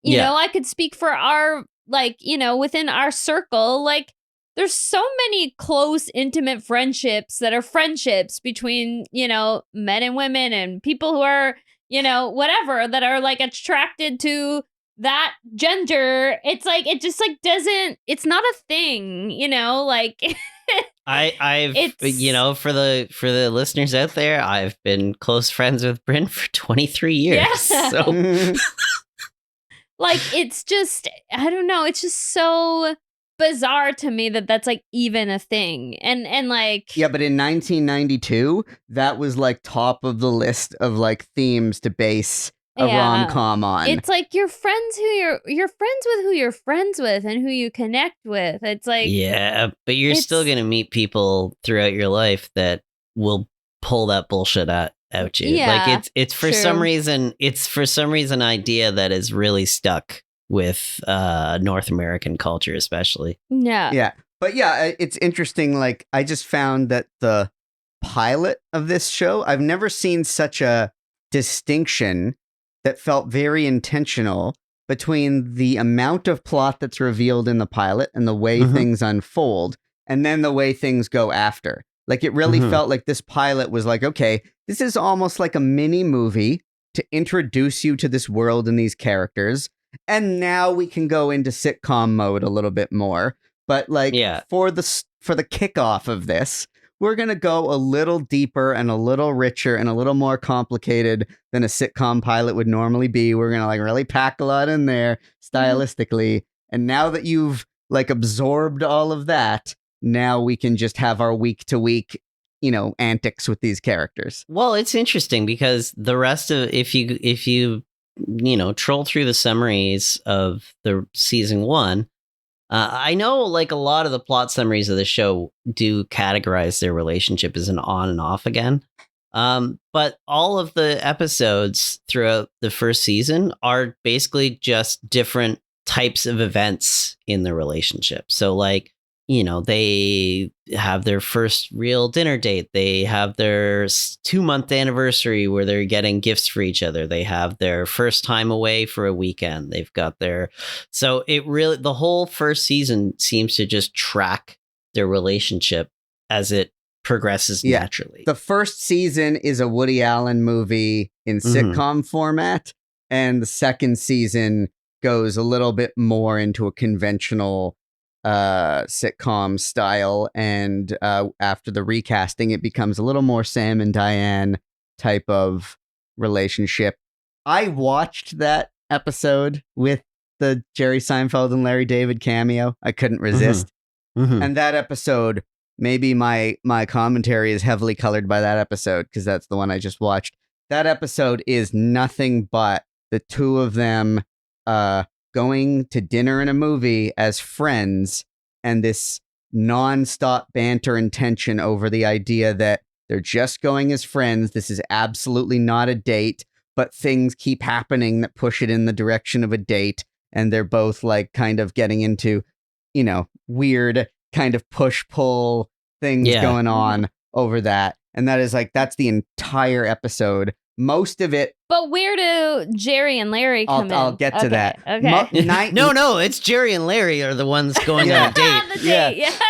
you know, I could speak for our, like, within our circle, like, there's so many close, intimate friendships that are friendships between, men and women and people who are, whatever, that are like attracted to that gender. It's like, it just like doesn't, it's not a thing, like I've for the listeners out there, I've been close friends with Brynn for 23 years. So like, it's just, I don't know, it's just so bizarre to me that that's like even a thing. And like, but in 1992 that was like top of the list of like themes to base a rom-com on. It's like you're friends with who you're friends with and who you connect with. It's like, but you're still gonna meet people throughout your life that will pull that bullshit out you. Like it's for some reason an idea that is really stuck with North American culture, especially. But it's interesting. Like, I just found that the pilot of this show, I've never seen such a distinction that felt very intentional between the amount of plot that's revealed in the pilot and the way things unfold, and then the way things go after. Like, it really felt like this pilot was like, okay, this is almost like a mini movie to introduce you to this world and these characters, and now we can go into sitcom mode a little bit more. But like, for the kickoff of this, we're going to go a little deeper and a little richer and a little more complicated than a sitcom pilot would normally be. We're going to like really pack a lot in there stylistically. And now that you've like absorbed all of that, now we can just have our week to week, antics with these characters. Well, it's interesting because the rest of if you troll through the summaries of the season 1, I know like a lot of the plot summaries of the show do categorize their relationship as an on and off again. But all of the episodes throughout the first season are basically just different types of events in the relationship. So like, they have their first real dinner date. They have their 2-month anniversary where they're getting gifts for each other. They have their first time away for a weekend. They've got so the whole first season seems to just track their relationship as it progresses naturally. The first season is a Woody Allen movie in sitcom format, and the second season goes a little bit more into a conventional sitcom style, and after the recasting it becomes a little more Sam and Diane type of relationship. I watched that episode with the Jerry Seinfeld and Larry David cameo. I couldn't resist. And that episode, maybe my commentary is heavily colored by that episode because that's the one I just watched. That episode is nothing but the two of them going to dinner and a movie as friends, and this non-stop banter and tension over the idea that they're just going as friends. This is absolutely not a date, but things keep happening that push it in the direction of a date. And they're both like kind of getting into, weird kind of push-pull things going on over that. And that is like, that's the entire episode. Most of it. But where do Jerry and Larry come in? I'll get to that. Okay. No, it's Jerry and Larry are the ones going on a date.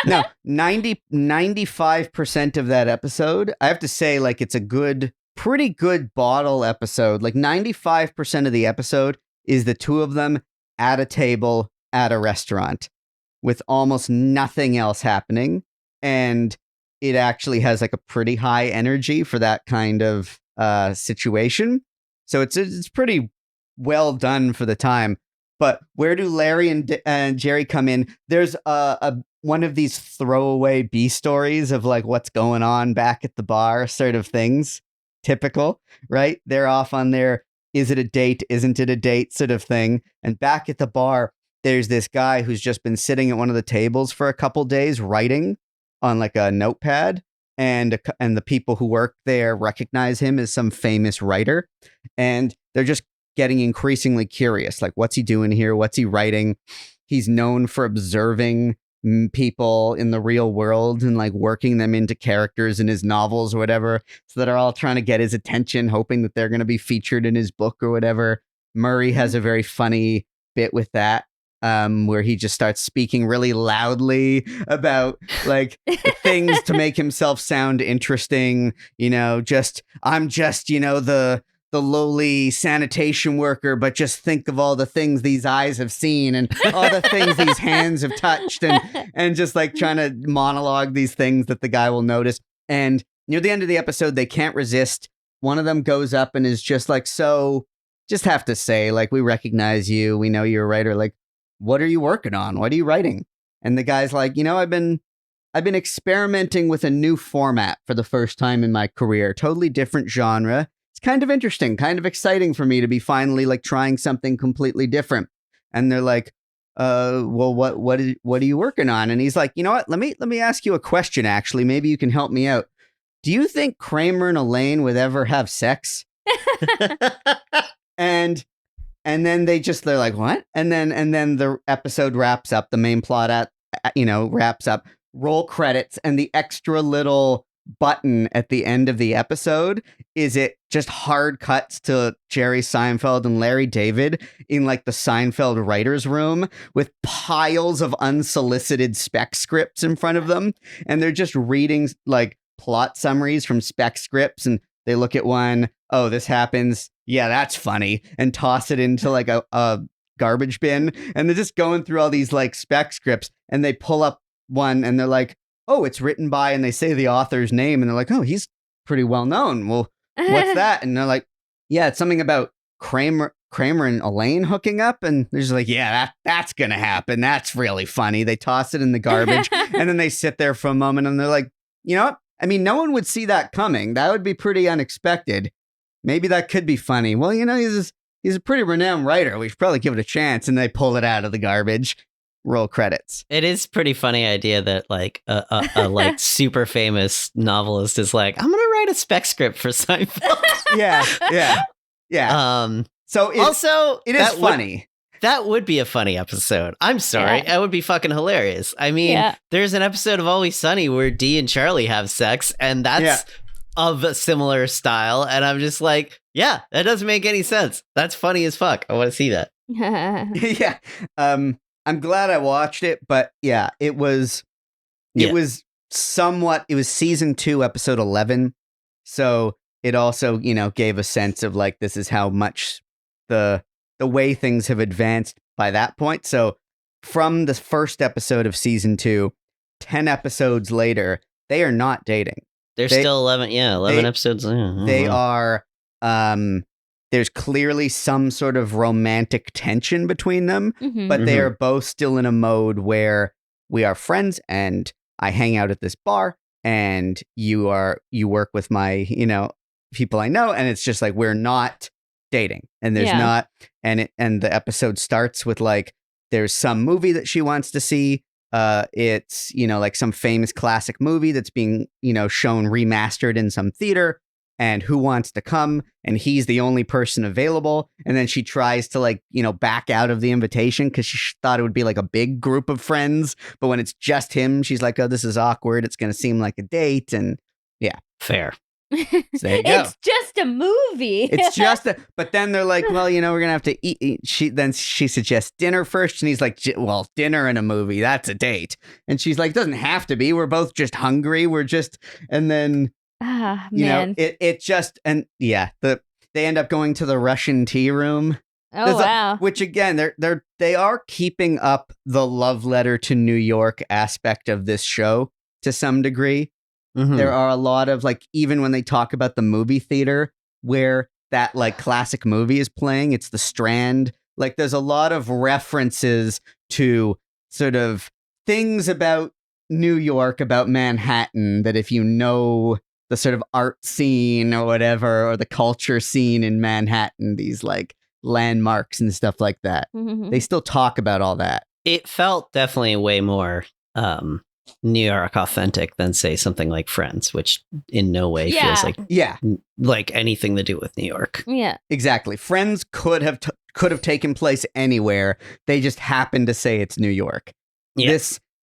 No, 95% of that episode, I have to say, like, it's a pretty good bottle episode. Like 95% of the episode is the two of them at a table at a restaurant with almost nothing else happening. And it actually has like a pretty high energy for that kind of situation. So it's pretty well done for the time. But where do Larry and Jerry come in? There's one of these throwaway B stories of like what's going on back at the bar sort of things. Typical, right? They're off on their is it a date, isn't it a date sort of thing. And back at the bar, there's this guy who's just been sitting at one of the tables for a couple days writing on like a notepad. And the people who work there recognize him as some famous writer. And they're just getting increasingly curious. Like, what's he doing here? What's he writing? He's known for observing people in the real world and like working them into characters in his novels or whatever. So they're all trying to get his attention, hoping that they're going to be featured in his book or whatever. Murray has a very funny bit with that. Where he just starts speaking really loudly about like things to make himself sound interesting, I'm just, the lowly sanitation worker, but just think of all the things these eyes have seen and all the things these hands have touched and just like trying to monologue these things that the guy will notice. And near the end of the episode, they can't resist. One of them goes up and is just like, so just have to say, like, we recognize you. We know you're a writer. Like, what are you working on? What are you writing? And the guy's like, I've been experimenting with a new format for the first time in my career. Totally different genre. It's kind of interesting, kind of exciting for me to be finally like trying something completely different. And they're like, well, what are you working on? And he's like, you know what? Let me ask you a question. Actually, maybe you can help me out. Do you think Kramer and Elaine would ever have sex? And then they're like, what? And then the episode wraps up. The main plot wraps up. Roll credits, and the extra little button at the end of the episode is it just hard cuts to Jerry Seinfeld and Larry David in like the Seinfeld writers' room with piles of unsolicited spec scripts in front of them, and they're just reading like plot summaries from spec scripts, and they look at one. Oh, this happens. Yeah, that's funny. And toss it into like a garbage bin. And they're just going through all these like spec scripts, and they pull up one and they're like, oh, it's written by, and they say the author's name, and they're like, oh, he's pretty well known. Well, what's that? And they're like, yeah, it's something about Kramer Kramer and Elaine hooking up, and they're just like, yeah, that's gonna happen. That's really funny. They toss it in the garbage, and then they sit there for a moment, and they're like, you know what? I mean, no one would see that coming. That would be pretty unexpected. Maybe that could be funny. Well, he's a pretty renowned writer. We should probably give it a chance. And they pull it out of the garbage. Roll credits. It is a pretty funny idea that like a like super famous novelist is like, I'm gonna write a spec script for Seinfeld. Yeah. So it is funny. That would be a funny episode. I'm sorry. That would be fucking hilarious. I mean, there's an episode of Always Sunny where Dee and Charlie have sex, and that's of a similar style. And I'm just like, yeah, that doesn't make any sense. That's funny as fuck. I want to see that. Yeah. I'm glad I watched it, but yeah, it was season 2, episode 11. So it also, gave a sense of like, this is how much the way things have advanced by that point. So from the first episode of season 2, 10 episodes later, they are not dating. They're still 11 episodes. They are, there's clearly some sort of romantic tension between them, but they are both still in a mode where we are friends and I hang out at this bar and you work with my, people I know. And it's just like, we're not dating, and there's not, and the episode starts with like, there's some movie that she wants to see. It's, like some famous classic movie that's being, shown remastered in some theater, and who wants to come, and he's the only person available. And then she tries to like, back out of the invitation because she thought it would be like a big group of friends. But when it's just him, she's like, oh, this is awkward. It's going to seem like a date. And yeah. Fair. So there you go. It's just a movie. But then they're like, well, we're going to have to eat. She suggests dinner first. And he's like, well, dinner and a movie, that's a date. And she's like, doesn't have to be. We're both just hungry. And then, man. It just, and yeah, they end up going to the Russian tea room. Oh, wow. Which again, they are keeping up the love letter to New York aspect of this show to some degree. There are a lot of like, even when they talk about the movie theater where that like classic movie is playing, it's the Strand. Like there's a lot of references to sort of things about New York, about Manhattan, that if you know the sort of art scene or whatever, or the culture scene in Manhattan, these like landmarks and stuff like that. They still talk about all that. It felt definitely way more New York authentic than say something like Friends, which in no way feels like anything to do with New York. Yeah, exactly. Friends could have taken place anywhere. They just happened to say it's New York. Yeah.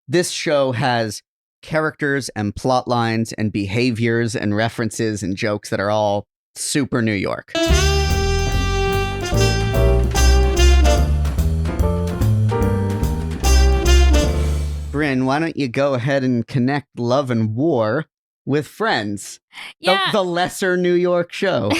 This show has characters and plot lines and behaviors and references and jokes that are all super New York. Brynn, why don't you go ahead and connect Love and War with Friends? Yeah. The lesser New York show.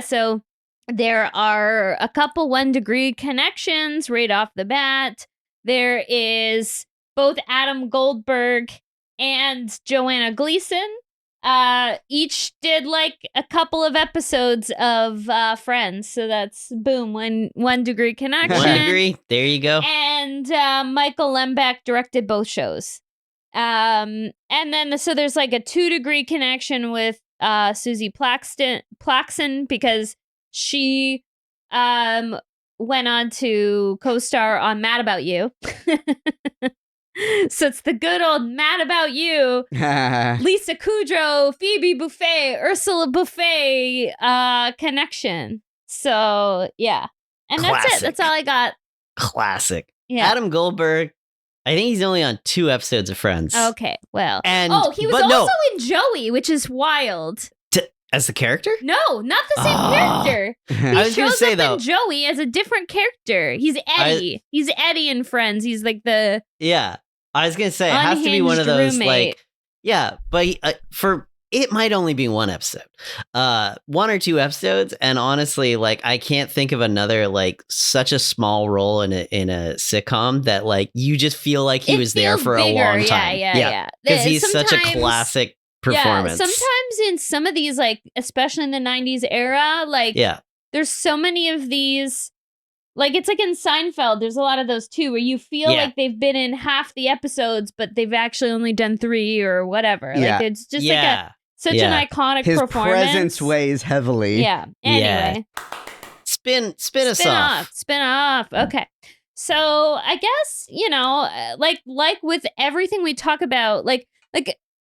So there are a couple 1 degree connections right off the bat. There is both Adam Goldberg and Joanna Gleason. Each did like a couple of episodes of Friends, so that's boom, 1 degree connection. 1 degree, there you go. And Michael Lembeck directed both shows. And then so there's like a 2 degree connection with Susie Plaxton because she went on to co-star on Mad About You. So it's the good old Mad About You, Lisa Kudrow, Phoebe Buffay, Ursula Buffay connection. So yeah, and Classic. That's it. That's all I got. Classic. Yeah. Adam Goldberg. I think he's only on 2 episodes of Friends. Okay, well, and he was also in Joey, which is wild. As the character? No, not the same character. I was going to say, though, in Joey as a different character. He's Eddie. He's Eddie in Friends. He's like the I was going to say, it has to be one of those roommate. but it might only be 1 episode. 1 or 2 episodes, and honestly, like, I can't think of another, like, such a small role in a sitcom that, like, you just feel like he was there for a long time. Yeah. Because he's such a classic performance. Yeah, sometimes in some of these, like, especially in the 90s era, like, there's so many of these, like, it's like in Seinfeld, there's a lot of those too, where you feel like they've been in half the episodes, but they've actually only done 3 or whatever. Yeah. Like, it's just like such an iconic His performance. His presence weighs heavily. Yeah. Anyway. Spin us off. Spin off. Okay. So I guess, you know, like with everything we talk about, like,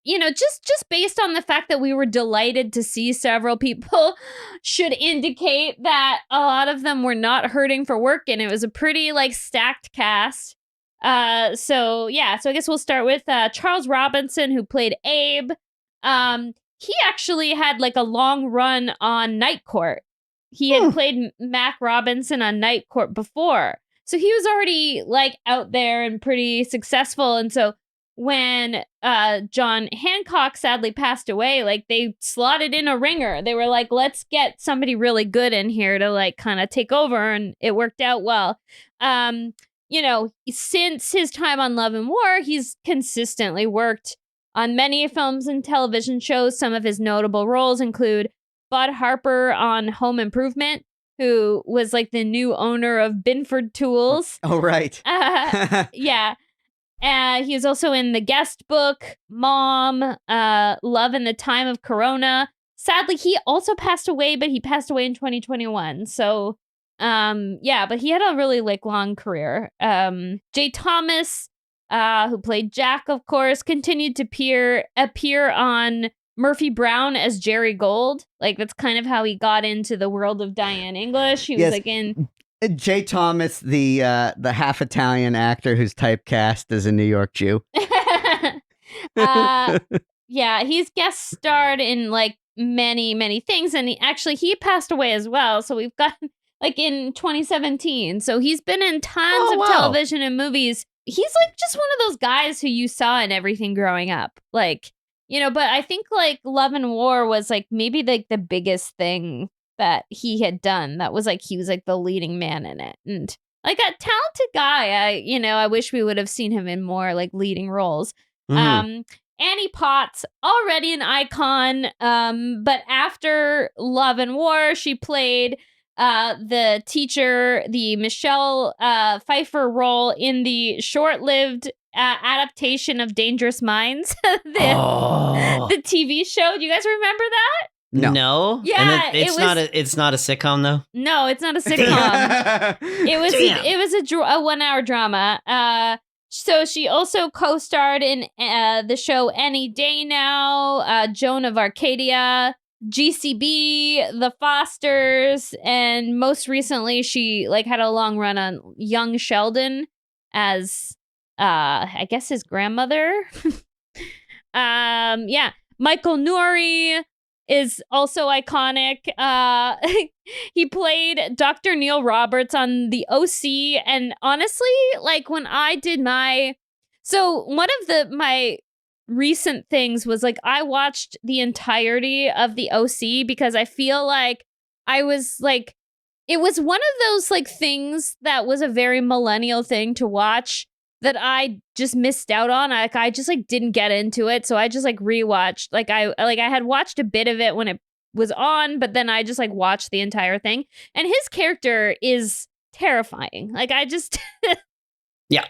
you know, just based on the fact that we were delighted to see several people should indicate that a lot of them were not hurting for work, and it was a pretty, like, stacked cast. So I guess we'll start with Charles Robinson, who played Abe. He actually had, like, a long run on Night Court. He had played Mac Robinson on Night Court before. So he was already, like, out there and pretty successful. And so when John Hancock sadly passed away, like, they slotted in a ringer. They were like, let's get somebody really good in here to, like, kind of take over. And it worked out well. You know, since his time on Love and War, he's consistently worked on many films and television shows. Some of his notable roles include Bud Harper on Home Improvement, who was, like, the new owner of Binford Tools. Oh, right. Yeah. He was also in The Guest Book, Mom, Love in the Time of Corona. Sadly, he also passed away, but he passed away in 2021. So, but he had a really, like, long career. Jay Thomas, who played Jack, of course, continued to appear on Murphy Brown as Jerry Gold. Like, that's kind of how he got into the world of Diane English. He was, like, in... Jay Thomas, the half Italian actor who's typecast as a New York Jew. He's guest starred in, like, many things, and he passed away as well. So we've got, like, in 2017. So he's been in tons of television and movies. He's, like, just one of those guys who you saw in everything growing up. Like, you know, but I think, like, Love and War was, like, maybe, like, the biggest thing that he had done. That was, like, he was, like, the leading man in it. And, like, a talented guy. I wish we would have seen him in more, like, leading roles. Annie Potts, already an icon, but after Love and War, she played the teacher, the Michelle Pfeiffer role in the short-lived adaptation of Dangerous Minds, the TV show. Do you guys remember that? No. Yeah, and it's not a sitcom though. No, it's not a sitcom. It was a 1 hour drama. So she also co-starred in the show Any Day Now, Joan of Arcadia, GCB, The Fosters, and most recently she, like, had a long run on Young Sheldon as I guess his grandmother. Michael Nouri is also iconic. He played Dr. Neil Roberts on The OC, and honestly, like, when I did one of my recent things was, like, I watched the entirety of The OC because I feel like I was, like, it was one of those, like, things that was a very millennial thing to watch that I just missed out on. I just, like, didn't get into it, so I just, like, rewatched. I had watched a bit of it when it was on, but then I just, like, watched the entire thing. And his character is terrifying. Like, I just yeah,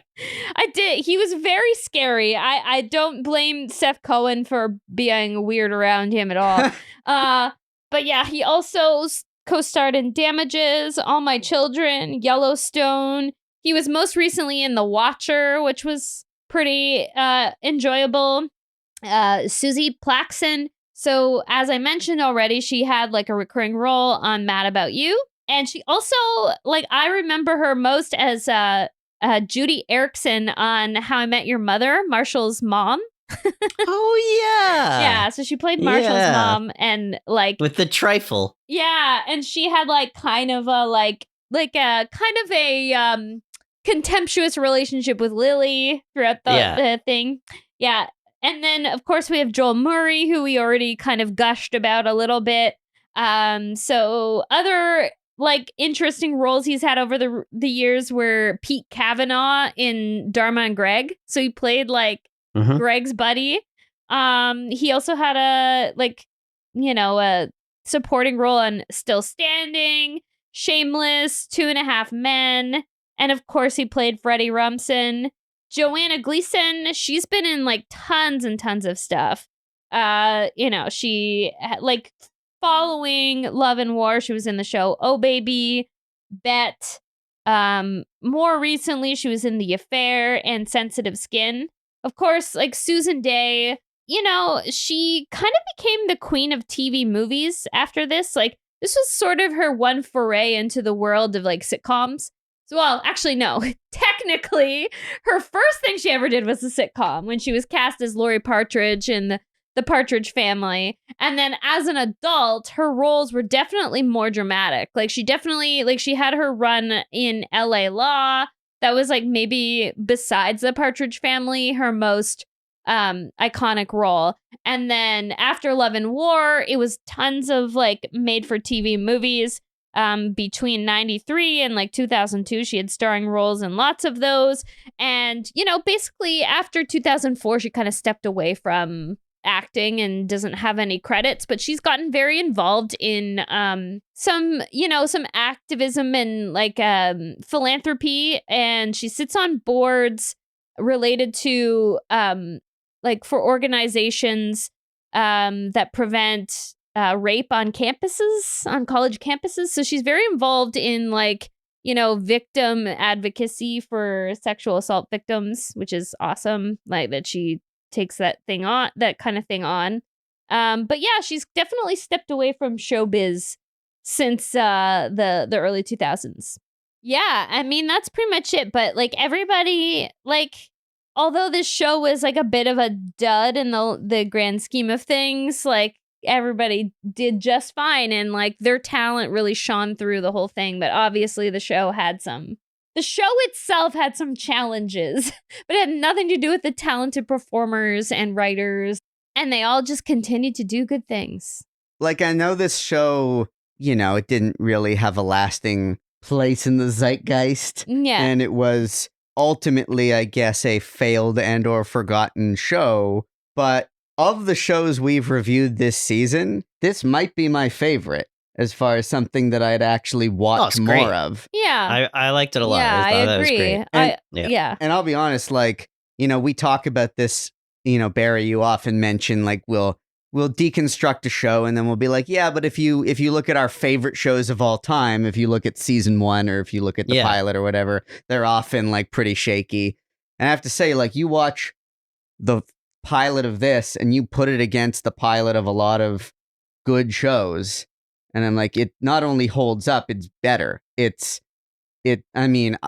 I did. He was very scary. I don't blame Seth Cohen for being weird around him at all. But yeah, he also co-starred in Damages, All My Children, Yellowstone. He was most recently in The Watcher, which was pretty enjoyable. Susie Plaxon. So as I mentioned already, she had, like, a recurring role on Mad About You. And she also, like, I remember her most as Judy Erickson on How I Met Your Mother, Marshall's mom. Oh, yeah. Yeah, so she played Marshall's mom, and, like... with the trifle. Yeah, and she had, like, kind of a contemptuous relationship with Lily throughout the thing. Yeah. And then, of course, we have Joel Murray, who we already kind of gushed about a little bit. So other, like, interesting roles he's had over the years were Pete Kavanaugh in Dharma and Greg. So he played, like, Greg's buddy. He also had a supporting role on Still Standing, Shameless, 2.5 Men, and of course he played Freddie Rumsen. Joanna Gleason, she's been in like tons and tons of stuff. She like following Love and War, she was in the show Oh Baby, Bet. More recently, she was in The Affair and Sensitive Skin. Of course, like Susan Dey, she kind of became the queen of TV movies after this. Like, this was sort of her one foray into the world of like sitcoms. So, well, actually, no. Technically, her first thing she ever did was a sitcom when she was cast as Lori Partridge in the Partridge Family. And then as an adult, her roles were definitely more dramatic. Like, she had her run in LA Law. That was like maybe besides the Partridge Family, her most iconic role. And then after Love and War, it was tons of like made for TV movies. Between 93 and like 2002, she had starring roles in lots of those. And, basically after 2004, she kind of stepped away from acting and doesn't have any credits, but she's gotten very involved in some activism and like philanthropy. And she sits on boards related to like for organizations that prevent rape on college campuses. So she's very involved in like, victim advocacy for sexual assault victims, which is awesome. Like that she takes that kind of thing on. But yeah, she's definitely stepped away from showbiz since the early 2000s. Yeah, I mean, that's pretty much it. But like everybody, like, although this show was like a bit of a dud in the grand scheme of things, like everybody did just fine, and like their talent really shone through the whole thing. But obviously the show itself had some challenges, but it had nothing to do with the talented performers and writers, and they all just continued to do good things. Like, I know this show, it didn't really have a lasting place in the zeitgeist. Yeah. And it was ultimately, I guess, a failed and or forgotten show. But of the shows we've reviewed this season, this might be my favorite as far as something that I'd actually watch more of. Yeah. I liked it a lot. Yeah, I agree. Yeah. And I'll be honest, like, we talk about this, Barry, you often mention, like, we'll deconstruct a show and then we'll be like, yeah, but if you look at our favorite shows of all time, if you look at season 1 or if you look at the pilot or whatever, they're often like pretty shaky. And I have to say, like, you watch the pilot of this and you put it against the pilot of a lot of good shows, and I'm like, it not only holds up, it's better. I mean,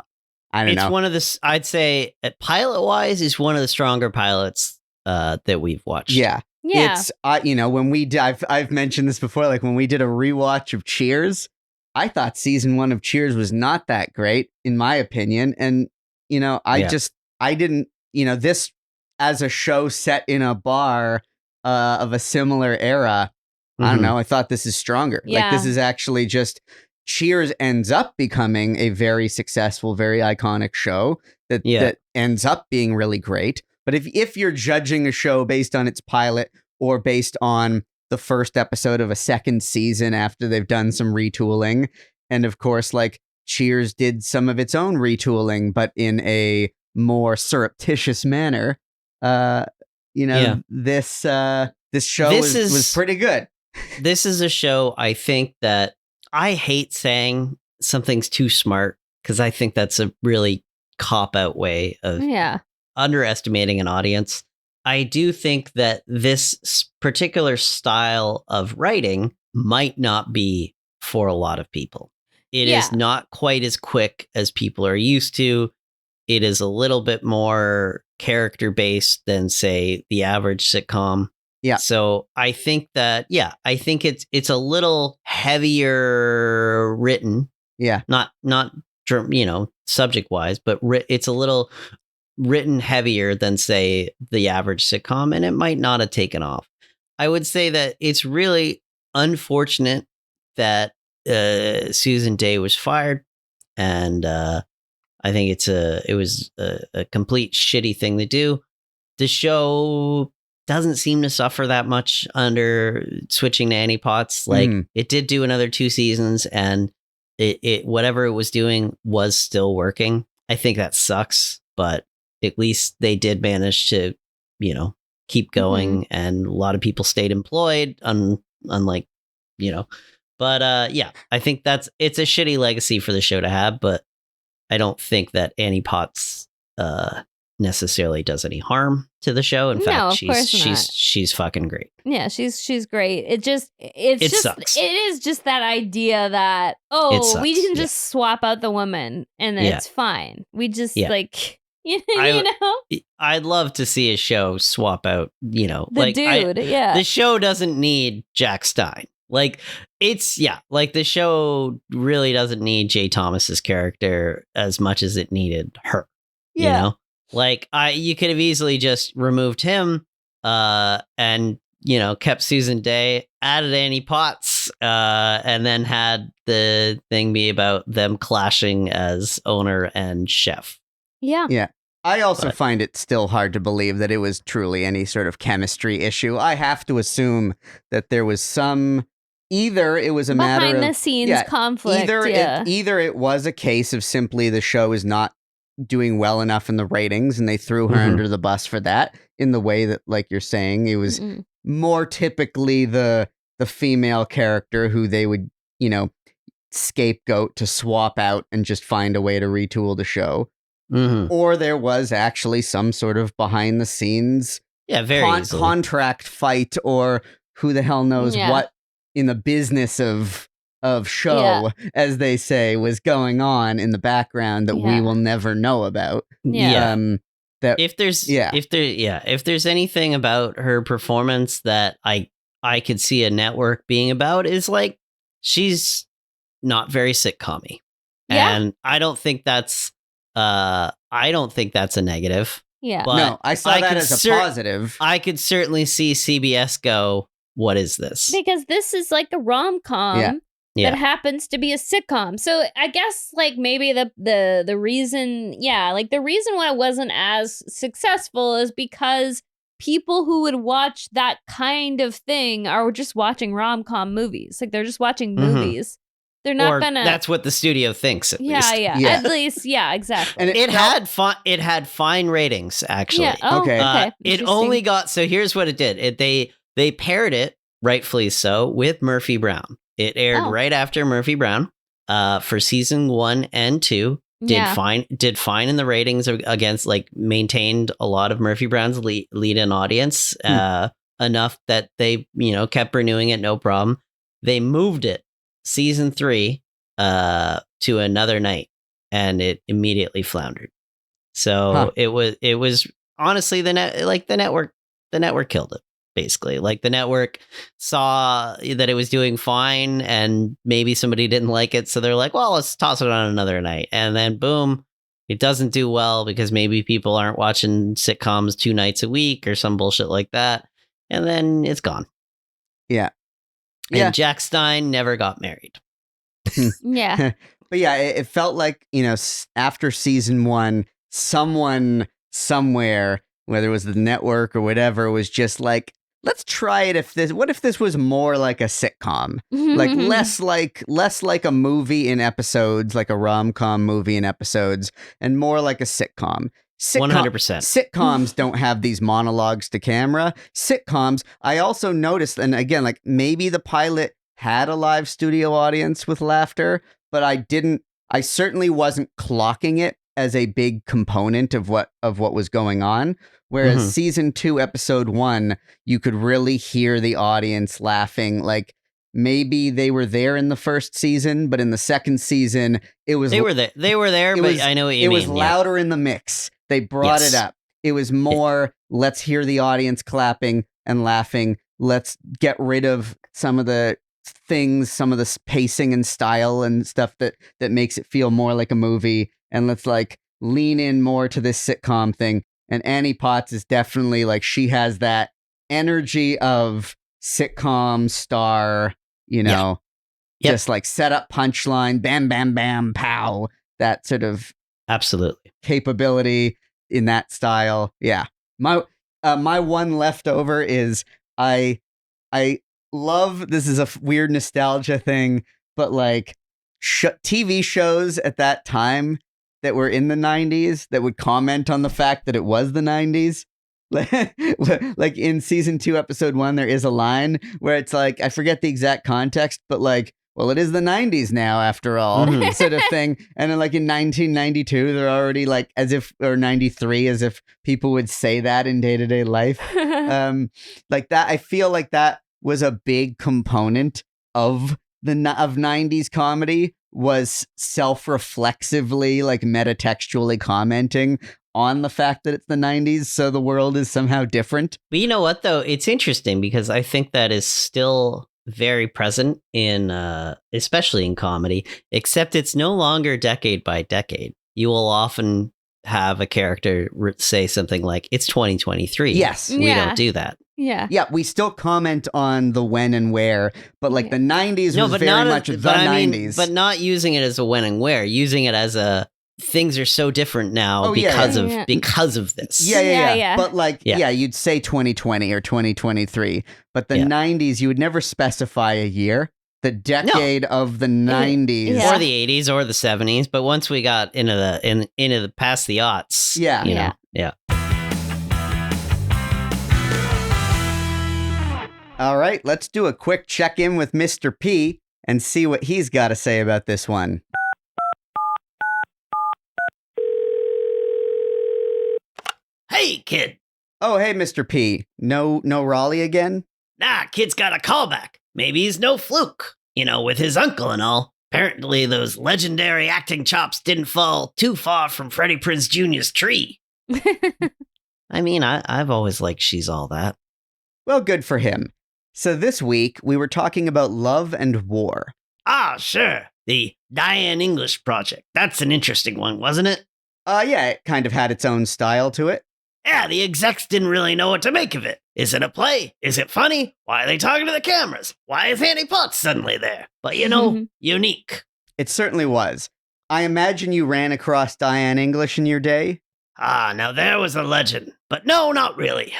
I don't know. It's one of the, I'd say, pilot wise, is one of the stronger pilots that we've watched. Yeah. It's, when I've mentioned this before, like when we did a rewatch of Cheers, I thought season 1 of Cheers was not that great, in my opinion. And, I didn't, this as a show set in a bar of a similar era, I don't know, I thought this is stronger. Yeah. Like, this is actually just, Cheers ends up becoming a very successful, very iconic show that ends up being really great. But if you're judging a show based on its pilot or based on the first episode of a second season after they've done some retooling, and of course, like, Cheers did some of its own retooling, but in a more surreptitious manner, this show was pretty good. This is a show, I think, that I hate saying something's too smart, because I think that's a really cop-out way of underestimating an audience. I do think that this particular style of writing might not be for a lot of people. It is not quite as quick as people are used to. It is a little bit more character-based than, say, the average sitcom. Yeah. So I think that, it's a little heavier written. Yeah. Not subject-wise, but it's a little written heavier than, say, the average sitcom, and it might not have taken off. I would say that it's really unfortunate that Susan Dey was fired, and I think it was a complete shitty thing to do. The show doesn't seem to suffer that much under switching to Annie Potts. Like it did do another 2 seasons, and it whatever it was doing was still working. I think that sucks, but at least they did manage to, keep going, and a lot of people stayed employed, unlike, But I think it's a shitty legacy for the show to have, but I don't think that Annie Potts necessarily does any harm to the show. In fact, she's fucking great. Yeah, she's great. It sucks. It is just that idea that we can just swap out the woman and then it's fine. We just I'd love to see a show swap out, the show doesn't need Jack Stein. Like the show really doesn't need Jay Thomas's character as much as it needed her. Yeah. You could have easily just removed him and kept Susan Day, added Annie Potts, and then had the thing be about them clashing as owner and chef. Yeah. Yeah. I also find it still hard to believe that it was truly any sort of chemistry issue. I have to assume that there was either it was a matter of behind the scenes conflict. Either it was a case of simply the show is not doing well enough in the ratings and they threw her under the bus for that, in the way that, like you're saying, it was more typically the female character who they would, scapegoat to swap out and just find a way to retool the show. Or there was actually some sort of behind the scenes contract fight, or who the hell knows what in the business of show, as they say, was going on in the background that we will never know about. If there's anything about her performance that I could see a network being about, is like, she's not very sitcom-y. And I don't think that's a negative. Yeah. But no, I saw that as a positive. I could certainly see CBS go, what is this? Because this is like a rom-com that happens to be a sitcom. So I guess like maybe the reason, the reason why it wasn't as successful is because people who would watch that kind of thing are just watching rom-com movies. Like, they're just watching movies. They're not gonna. That's what the studio thinks. At least. At least, exactly. And it had fine ratings, actually. Yeah. Okay. It only got, so here's what it did. They paired it, rightfully so, with Murphy Brown. It aired right after Murphy Brown for season 1 and 2. Did fine in the ratings against, maintained a lot of Murphy Brown's lead-in audience, enough that they, kept renewing it, no problem. They moved it season 3 to another night, and it immediately floundered. So it was honestly the network killed it, basically. Like, the network saw that it was doing fine, and maybe somebody didn't like it, so they're like, well, let's toss it on another night. And then boom, it doesn't do well because maybe people aren't watching sitcoms 2 nights a week or some bullshit like that, and then it's gone. And Jack Stein never got married. Yeah. But it felt like, after season 1, someone somewhere, whether it was the network or whatever, was just like, let's try it. What if this was more like a sitcom? Like, less like a movie in episodes, like a rom-com movie in episodes, and more like a sitcom. 100%. Sitcoms don't have these monologues to camera. Sitcoms, I also noticed, and again, like, maybe the pilot had a live studio audience with laughter, but I certainly wasn't clocking it as a big component of what was going on. Whereas season 2, episode 1, you could really hear the audience laughing. Like, maybe they were there in the first season, but in the second season, they were there, but I know what you mean. It was louder in the mix. They brought it up. It was more, let's hear the audience clapping and laughing. Let's get rid of some of the things, some of the pacing and style and stuff that makes it feel more like a movie. And let's lean in more to this sitcom thing. And Annie Potts is definitely she has that energy of sitcom star, just set up punchline, bam, bam, bam, pow, that sort of absolutely capability in that style. Yeah. My one leftover is I love, this is a weird nostalgia thing, but like TV shows at that time that were in the 90s that would comment on the fact that it was the 90s. Like in season 2, episode 1, there is a line where it's like, I forget the exact context, but like, well, it is the 90s now, after all, sort of thing. And then like in 1992, they're already like or 93, as if people would say that in day-to-day life. Like that, I feel like that was a big component of 90s comedy, was self-reflexively, like metatextually commenting on the fact that it's the 90s, so the world is somehow different. But you know what, though? It's interesting because I think that is still very present in, especially in comedy, except it's no longer decade by decade. You will often have a character say something like, it's 2023. Yes. We don't do that. Yeah. Yeah, we still comment on the when and where, but like the 90s was very much the 90s. But not using it as a when and where, using it as a things are so different now because of this. Yeah. But like, you'd say 2020 or 2023, but the 90s, you would never specify a year. The decade of the 90s. Or the 80s or the 70s, but once we got into the past the aughts. Yeah. You know, All right, let's do a quick check-in with Mr. P and see what he's got to say about this one. Hey, kid. Oh, hey, Mr. P. No Raleigh again? Nah, kid's got a callback. Maybe he's no fluke. You know, with his uncle and all. Apparently those legendary acting chops didn't fall too far from Freddie Prinze Jr.'s tree. I mean, I've always liked She's All That. Well, good for him. So this week, we were talking about love and war. Ah, sure. The Diane English project. That's an interesting one, wasn't it? Yeah, it kind of had its own style to it. Yeah, the execs didn't really know what to make of it. Is it a play? Is it funny? Why are they talking to the cameras? Why is Annie Potts suddenly there? But you know, unique. It certainly was. I imagine you ran across Diane English in your day? Ah, now there was a legend. But no, not really.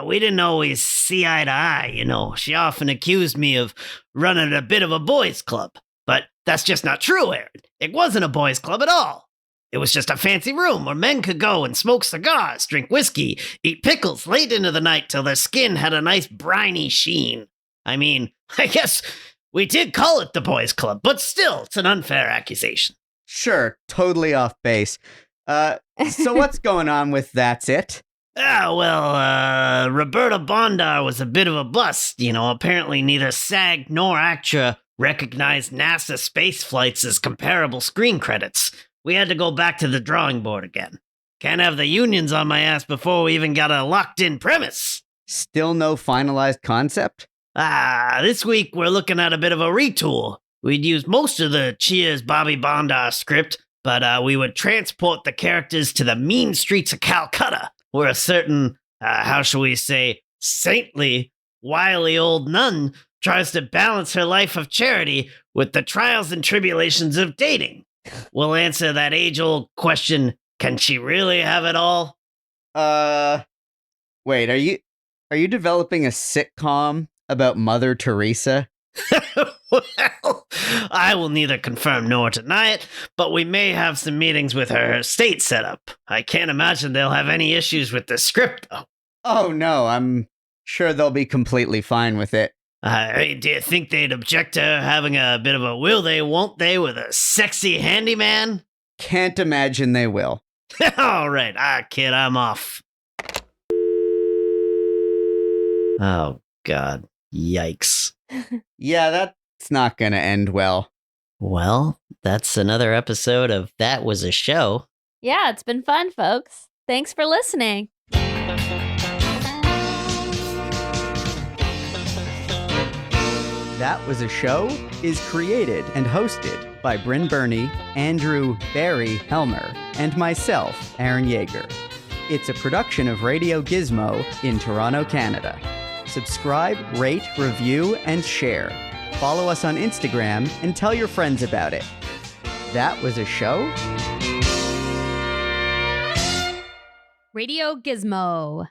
We didn't always see eye to eye, you know. She often accused me of running a bit of a boys' club. But that's just not true, Aaron. It wasn't a boys' club at all. It was just a fancy room where men could go and smoke cigars, drink whiskey, eat pickles late into the night till their skin had a nice briny sheen. I mean, I guess we did call it the boys' club, but still, it's an unfair accusation. Sure, totally off base. So what's going on with That's It? Roberta Bondar was a bit of a bust. You know, apparently neither SAG nor ACTRA recognized NASA space flights as comparable screen credits. We had to go back to the drawing board again. Can't have the unions on my ass before we even got a locked-in premise. Still no finalized concept? This week we're looking at a bit of a retool. We'd use most of the Cheers Bobby Bondar script, but we would transport the characters to the mean streets of Calcutta, where a certain, how shall we say, saintly, wily old nun tries to balance her life of charity with the trials and tribulations of dating. We'll answer that age-old question, can she really have it all? Wait, are you developing a sitcom about Mother Teresa? Well, I will neither confirm nor deny it, but we may have some meetings with her estate set up. I can't imagine they'll have any issues with the script, though. Oh, no, I'm sure they'll be completely fine with it. Do you think they'd object to her having a bit of a will they, won't they with a sexy handyman? Can't imagine they will. All right, kid, I'm off. Oh, God. Yikes. Yeah, that's not going to end well. Well, that's another episode of That Was a Show. Yeah, it's been fun, folks. Thanks for listening. That Was a Show is created and hosted by Brynn Burney, Andrew Barry Helmer, and myself, Aaron Yeager. It's a production of Radio Gizmo in Toronto, Canada. Subscribe, rate, review, and share. Follow us on Instagram and tell your friends about it. That Was a Show? Radio Gizmo.